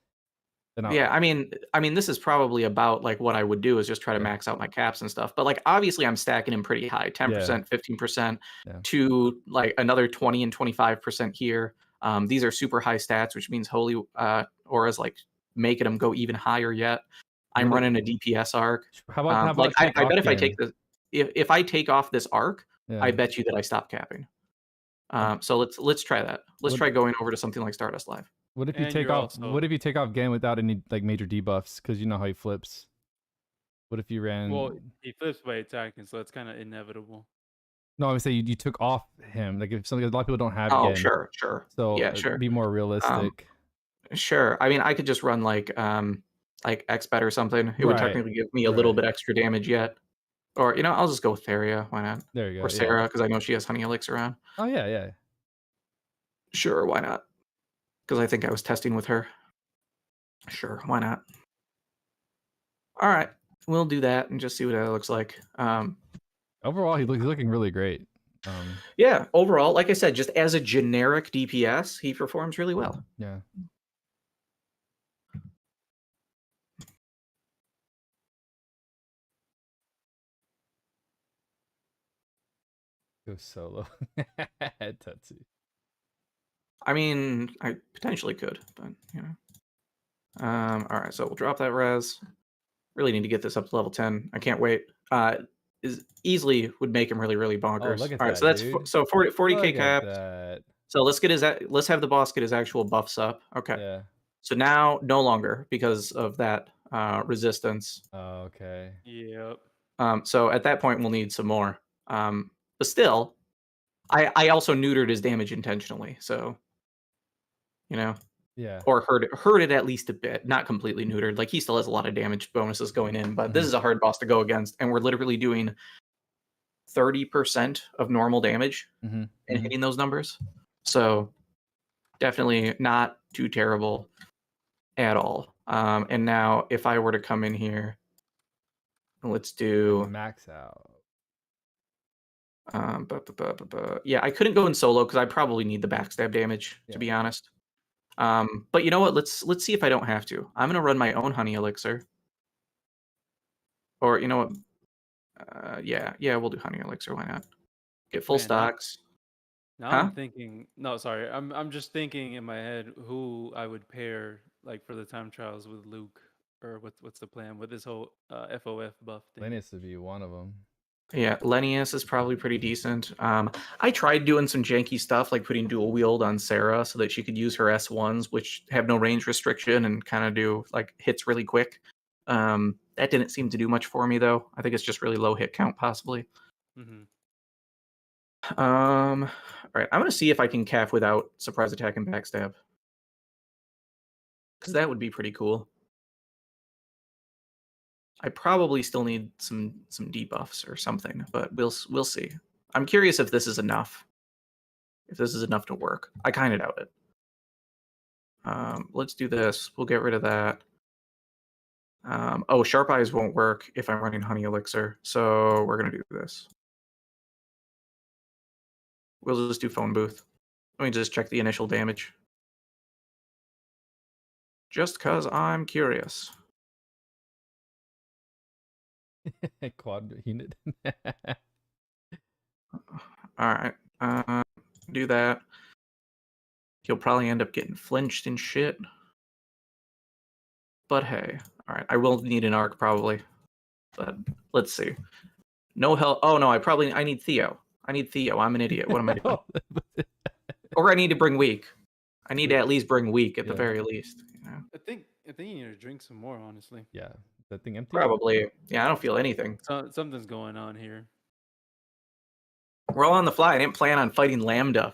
Yeah, I mean, this is probably about like what I would do is just try to max out my caps and stuff. But like, obviously, I'm stacking him pretty high, 10%, 15%, to like another 20 and 25% here. These are super high stats, which means holy auras like making them go even higher yet. I'm running a DPS arc. How about like I bet if I game? take the if I take off this arc, Yeah. I bet you that I stop capping. So let's try that. Let's try going over to something like Stardust Live. What if you take off? What if you take off Gam without any like major debuffs? Because you know how he flips. What if you ran? Well, he flips by attacking, so it's kind of inevitable. No, I would say you took off him. Like if something, a lot of people don't have. Oh, Gam, sure. So yeah, sure. Be more realistic. Sure. I mean, I could just run like XBet or something. It would technically give me a little bit extra damage yet. Or I'll just go with Theria. Why not? There you go. Or Sarah, because I know she has Honey Elixir on. Oh yeah. Sure, why not? Because I think I was testing with her. Sure, why not? All right, we'll do that and just see what that looks like. Overall, he's looking really great. Yeah, overall, like I said, just as a generic DPS, he performs really well. Yeah. Go solo. Tetsu. I mean, I potentially could, but all right, so we'll drop that res. Really need to get this up to level 10. I can't wait. Is easily would make him really, really bonkers. Oh, look at all right, that, so that's dude. so 40k cap. So let's have the boss get his actual buffs up. Okay. Yeah. So now no longer because of that resistance. Oh, okay. Yep. So at that point we'll need some more. But still, I also neutered his damage intentionally. So yeah, or hurt it at least a bit, not completely neutered. Like he still has a lot of damage bonuses going in, but this is a hard boss to go against, and we're literally doing 30% of normal damage and hitting those numbers. So definitely not too terrible at all. And now if I were to come in here, let's do max out. Yeah, I couldn't go in solo because I probably need the backstab damage, to be honest. But you know what? Let's see if I don't have to. I'm gonna run my own Honey Elixir. Or you know what? Yeah, we'll do Honey Elixir. Why not? Get full stocks. Now I'm thinking. No, sorry. I'm just thinking in my head who I would pair like for the time trials with Luke, or what's the plan with this whole FOF buff thing. Lenius would be one of them. Yeah, Lenius is probably pretty decent. I tried doing some janky stuff like putting dual wield on Sarah so that she could use her S1s, which have no range restriction and kind of do like hits really quick. That didn't seem to do much for me though. I think it's just really low hit count possibly. All right, I'm gonna see if I can calf without surprise attack and backstab, because that would be pretty cool. I probably still need some debuffs or something, but we'll see. I'm curious if this is enough. If this is enough to work. I kind of doubt it. Let's do this. We'll get rid of that. Oh, Sharp Eyes won't work if I'm running Honey Elixir, so we're gonna do this. We'll just do Phone Booth. Let me just check the initial damage. Just cause I'm curious. Quad unit. All right. Do that. He'll probably end up getting flinched and shit. But hey. All right. I will need an arc probably. But let's see. No help. Oh no, I need Theo. I need Theo. I'm an idiot. What am I doing? Or I need to bring Weak. I need to at least bring Weak at the very least. I think you need to drink some more, honestly. Yeah. That thing empty? Probably. Yeah, I don't feel anything. Something's going on here. We're all on the fly. I didn't plan on fighting Lambda.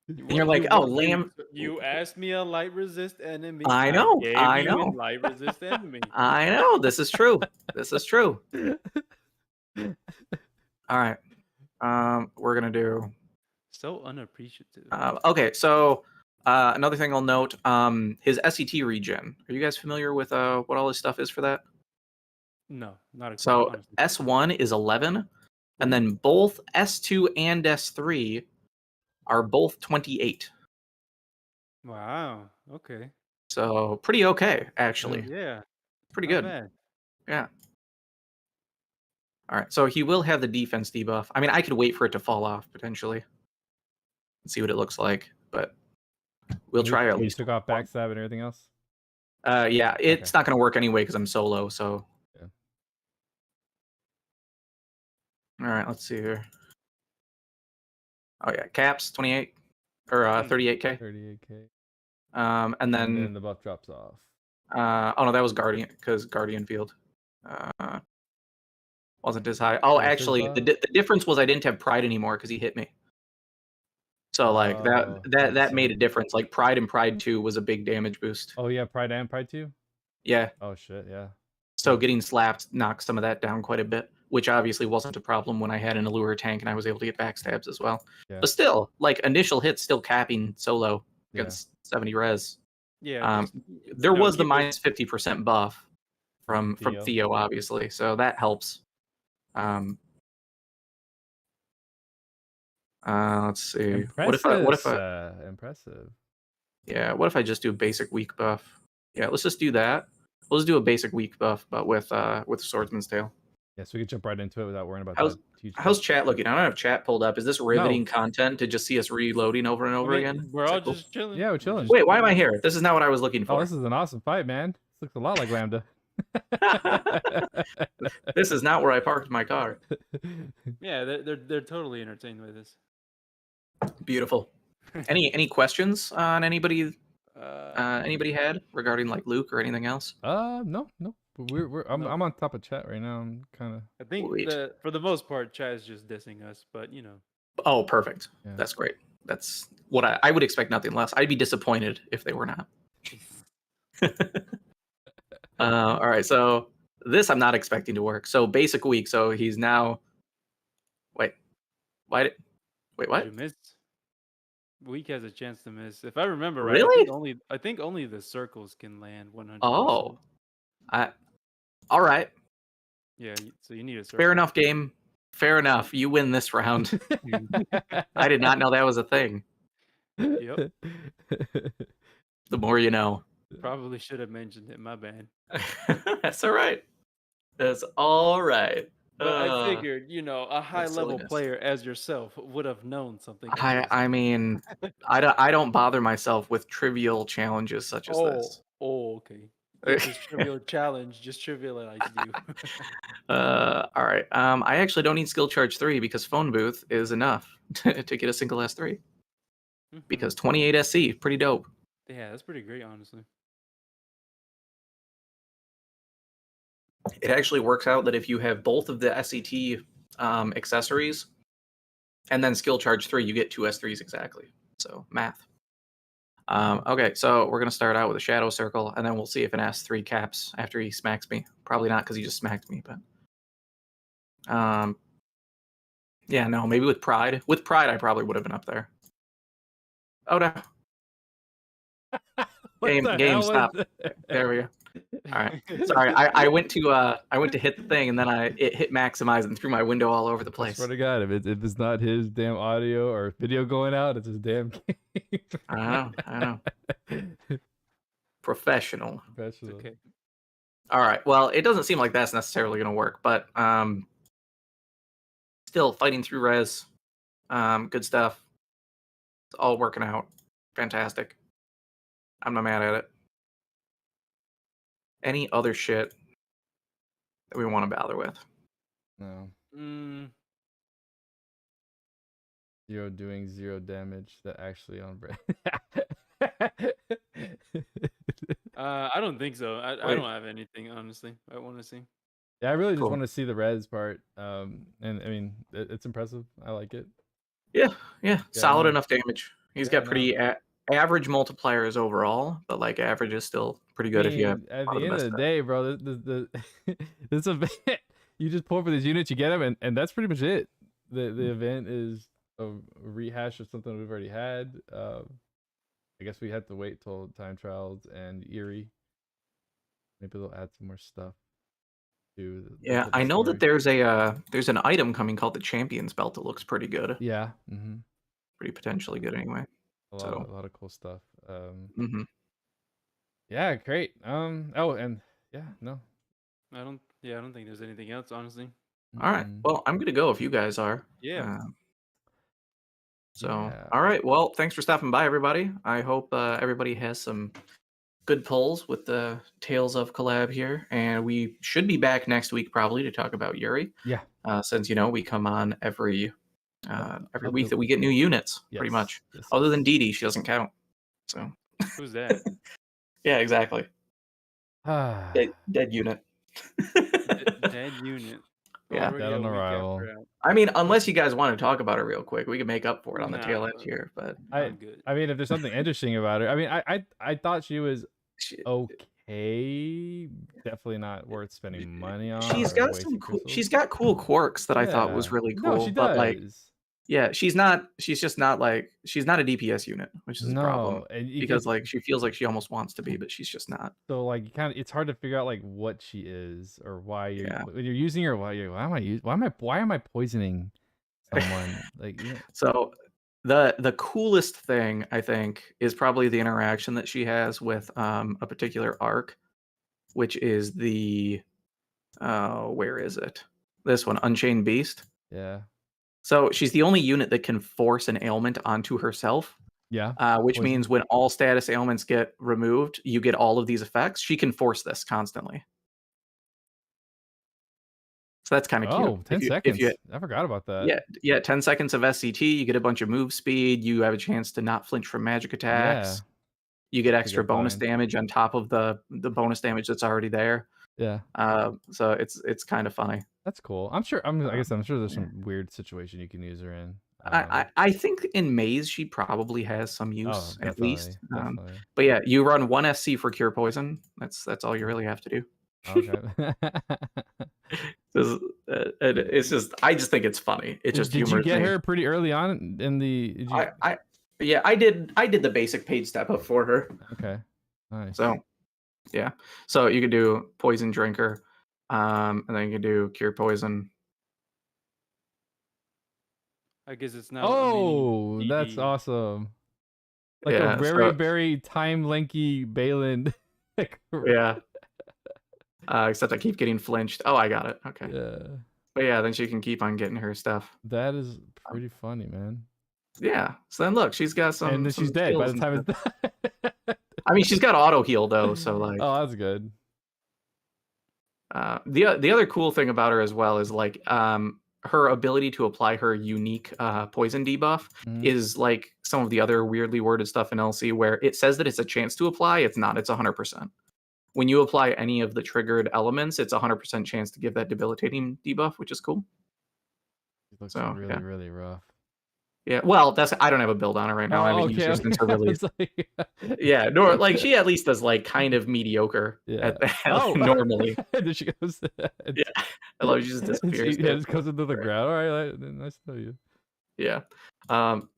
And you're like, oh, Lamb. You asked me a light resist enemy. I know. I know. know. Light resist enemy. I know. This is true. This is true. All right. We're gonna do. So unappreciative. Okay, so another thing I'll note, his SET regen. Are you guys familiar with what all his stuff is for that? No, not exactly. So S1 is 11, and then both S2 and S3 are both 28. Wow. Okay. So pretty okay, actually. Yeah, Pretty not good. bad. Yeah. All right. So he will have the defense debuff. I mean, I could wait for it to fall off potentially and see what it looks like, but we'll try at You least. took off backstab and everything else. Yeah, it's not going to work anyway because I'm solo. So. Yeah. All right. Let's see here. Oh yeah, caps 28 or 38k. 38k. And then the buff drops off. Oh no, that was Guardian because Guardian Field wasn't as high. Oh, actually, the difference was I didn't have Pride anymore because he hit me. So like that made a difference. Like Pride and Pride 2 was a big damage boost. Oh yeah, Pride and Pride 2? Yeah. Oh shit, yeah. So getting slapped knocked some of that down quite a bit, which obviously wasn't a problem when I had an Allure tank and I was able to get backstabs as well. Yeah. But still, like initial hits still capping solo against 70 res. Yeah. There was the minus 50% buff from Theo, obviously, so that helps. Let's see. Impressive. What if I impressive. Yeah, what if I just do basic weak buff? Yeah, let's just do that. We'll just do a basic weak buff, but with Swordsman's Tail. Yeah, so we can jump right into it without worrying about how's chat looking? I don't have chat pulled up. Is this riveting content to just see us reloading over and over again? We're all just chilling. Yeah, we're chilling. Wait, why am I here? This is not what I was looking for. Oh, this is an awesome fight, man. This looks a lot like Lambda. This is not where I parked my car. Yeah, they're totally entertained by this. Beautiful. Any questions on anybody had regarding like Luke or anything else? No. I'm on top of chat right now. I'm kind of. I think for the most part, chat is just dissing us, but you know. Oh, perfect. Yeah. That's great. That's what I would expect. Nothing less. I'd be disappointed if they were not. All right. So this I'm not expecting to work. So basic weak. So he's now. Wait. What? You missed. Weak has a chance to miss. If I remember right, really? I think only the circles can land 100%. Oh. All right. Yeah, so you need a circle. Fair enough, game. Fair enough. You win this round. I did not know that was a thing. Yep. The more you know. Probably should have mentioned it. My bad. That's all right. That's all right. But I figured, a high-level player as yourself would have known something. I mean, I don't bother myself with trivial challenges such as this. Oh, okay. This trivial challenge, just trivialize you. All right. I actually don't need skill charge 3 because phone booth is enough to get a single S3. Because 28 SC, pretty dope. Yeah, that's pretty great, honestly. It actually works out that if you have both of the SCT accessories and then skill charge 3, you get 2 S3s exactly. So math. Okay, so we're going to start out with a Shadow Circle, and then we'll see if an S3 caps after he smacks me. Probably not because he just smacked me, but... yeah, no, maybe with Pride. With Pride, I probably would have been up there. Oh, no. Game stop. There we go. All right. Sorry, I went to hit the thing, and then it hit maximize and threw my window all over the place. I swear to God, if it's not his damn audio or video going out, it's his damn game. I know. Professional. Okay. All right. Well, it doesn't seem like that's necessarily going to work, but still fighting through res. Good stuff. It's all working out. Fantastic. I'm not mad at it. Any other shit that we want to bother with? No. Zero doing 0 damage that actually on break. I don't think so. I don't have anything, honestly. I want to see. Yeah, I really just want to see the res part. And I mean, it's impressive. I like it. Yeah. Solid enough damage. He's got pretty average multipliers overall, but like average is still pretty good if you have. At the end of the day, bro, this event, you just pull for these units, you get them, and that's pretty much it. The event is a rehash of something we've already had. I guess we have to wait till time trials and Eerie. Maybe they'll add some more stuff. Yeah, I know that there's an item coming called the Champions Belt that looks pretty good. Yeah. Pretty potentially good anyway. A lot of cool stuff. Yeah, great. Oh, and yeah, no. I don't. Yeah, I don't think there's anything else, honestly. All right. Well, I'm gonna go if you guys are. Yeah. So, Yeah. all right. Well, thanks for stopping by, everybody. I hope everybody has some good pulls with the Tales of collab here, and we should be back next week probably to talk about Yuri. Yeah. Since we come on every week the- that we get new units, pretty Yes, much. yes, Other than yes. Dee Dee, she doesn't count. So Who's that? yeah, exactly. Ah, Dead unit. Dead unit. Yeah. Already Dead on a week arrival. after out. I mean, unless you guys want to talk about it real quick, we can make up for it on the tail end Nah, here. But I'm good. I mean, if there's something interesting about her, I mean, I thought she was she, okay. Definitely not worth spending money on. she's or got wasting some cool. crystals. She's got cool quirks that I thought was Yeah. really cool. No, she but like, does. yeah, she's not. She's just not like. She's not a DPS unit, which is a problem. No, and you Because can, like she feels like she almost wants to be, but she's just not. so like you kind of, it's hard to figure out like what she is or why you're Yeah. when you're using her. Why am I poisoning someone? Like So the coolest thing I think is probably the interaction that she has with a particular arc, which is the where is it? This one, Unchained Beast. yeah, So she's the only unit that can force an ailment onto herself. yeah. Which Poison. means when all status ailments get removed, you get all of these effects. She can force this constantly. So that's kind of cute. Oh, 10 seconds. I forgot about that. Yeah, 10 seconds of SCT, you get a bunch of move speed, you have a chance to not flinch from magic attacks. You get extra bonus damage on top of the bonus damage that's already there. Yeah. So it's kind of funny. That's cool. I guess I'm sure there's some weird situation you can use her in. I think in Maze she probably has some use at least. Definitely. But yeah, you run 1 SC for Cure Poison. That's all you really have to do. Okay. It's just I just think it's funny. It just did you get me. her pretty early on in the? I did the basic paid step up for her. Okay, nice. So yeah, so you could do Poison Drinker, and then you could do Cure Poison. I guess it's not. Oh, that's awesome! Like yeah, a very very time lanky Balin. Yeah. Except I keep getting flinched. Oh, I got it. Okay. Yeah. But yeah, then she can keep on getting her stuff. That is pretty funny, man. Yeah. So then look, she's got some. And then she's dead by the time it's done. I mean, she's got auto heal though, so like. Oh, that's good. The other cool thing about her as well is like her ability to apply her unique poison debuff is like some of the other weirdly worded stuff in LC where it says that it's a chance to apply. It's not. It's 100%. When you apply any of the triggered elements, it's 100% chance to give that debilitating debuff, which is cool. It looks really rough. Yeah, well, I don't have a build on it right now. I haven't used her since her release. Yeah, nor like she at least does like kind of mediocre at that normally. There she goes. Yeah, I love she just disappears. Yeah, just goes into the ground. All right, nice to know you. Yeah,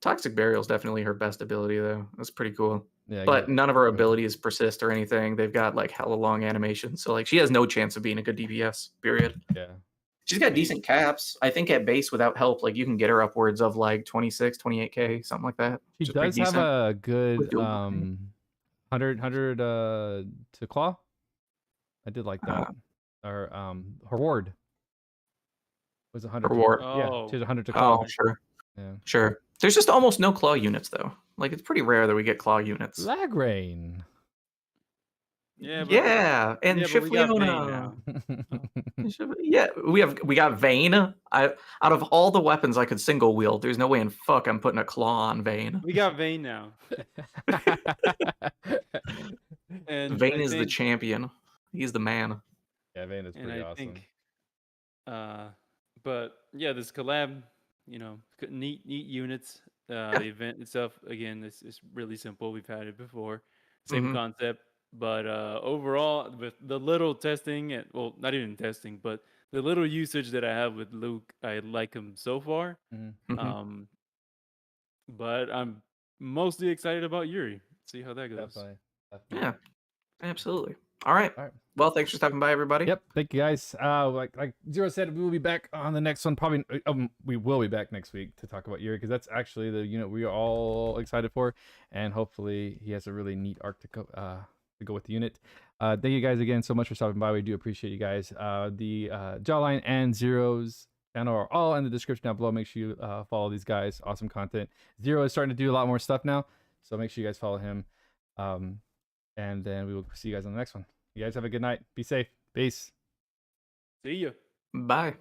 Toxic Burial is definitely her best ability though. That's pretty cool. Yeah, but none of her abilities persist or anything. They've got like hella long animations, so like she has no chance of being a good DPS. Period. Yeah. She's got decent caps. I think at base without help, like you can get her upwards of like 26, 28k, something like that. She does have a good 100 to claw. I did like that. Or her ward was 100. Her ward. Yeah, she has 100 to claw. Oh, sure. Yeah. Sure. There's just almost no claw units though. Like it's pretty rare that we get claw units. Lagrain. Yeah, and Shifleona. Yeah, we got Vayne. Out of all the weapons I could single wield, there's no way in fuck I'm putting a claw on Vayne. We got Vayne now. And Vayne is the champion. He's the man. Yeah, Vayne is pretty awesome. But yeah, this collab, neat units. The event itself, again, is really simple. We've had it before. Same concept. But overall, with the little testing, not even testing, but the little usage that I have with Luke, I like him so far. But I'm mostly excited about Yuri. See how that goes. Definitely. Yeah, absolutely. All right. Well, thanks for stopping by, everybody. Yep. Thank you, guys. Like Zero said, we will be back on the next one. Probably we will be back next week to talk about Yuri because that's actually the unit we are all excited for, and hopefully he has a really neat arc to to go with the unit. Thank you guys again so much for stopping by. We do appreciate you guys. The Jawline and Zero's channel are all in the description down below. Make sure you follow these guys. Awesome content. Zero is starting to do a lot more stuff now, so make sure you guys follow him. And then we will see you guys on the next one. You guys have a good night. Be safe. Peace. See ya. Bye.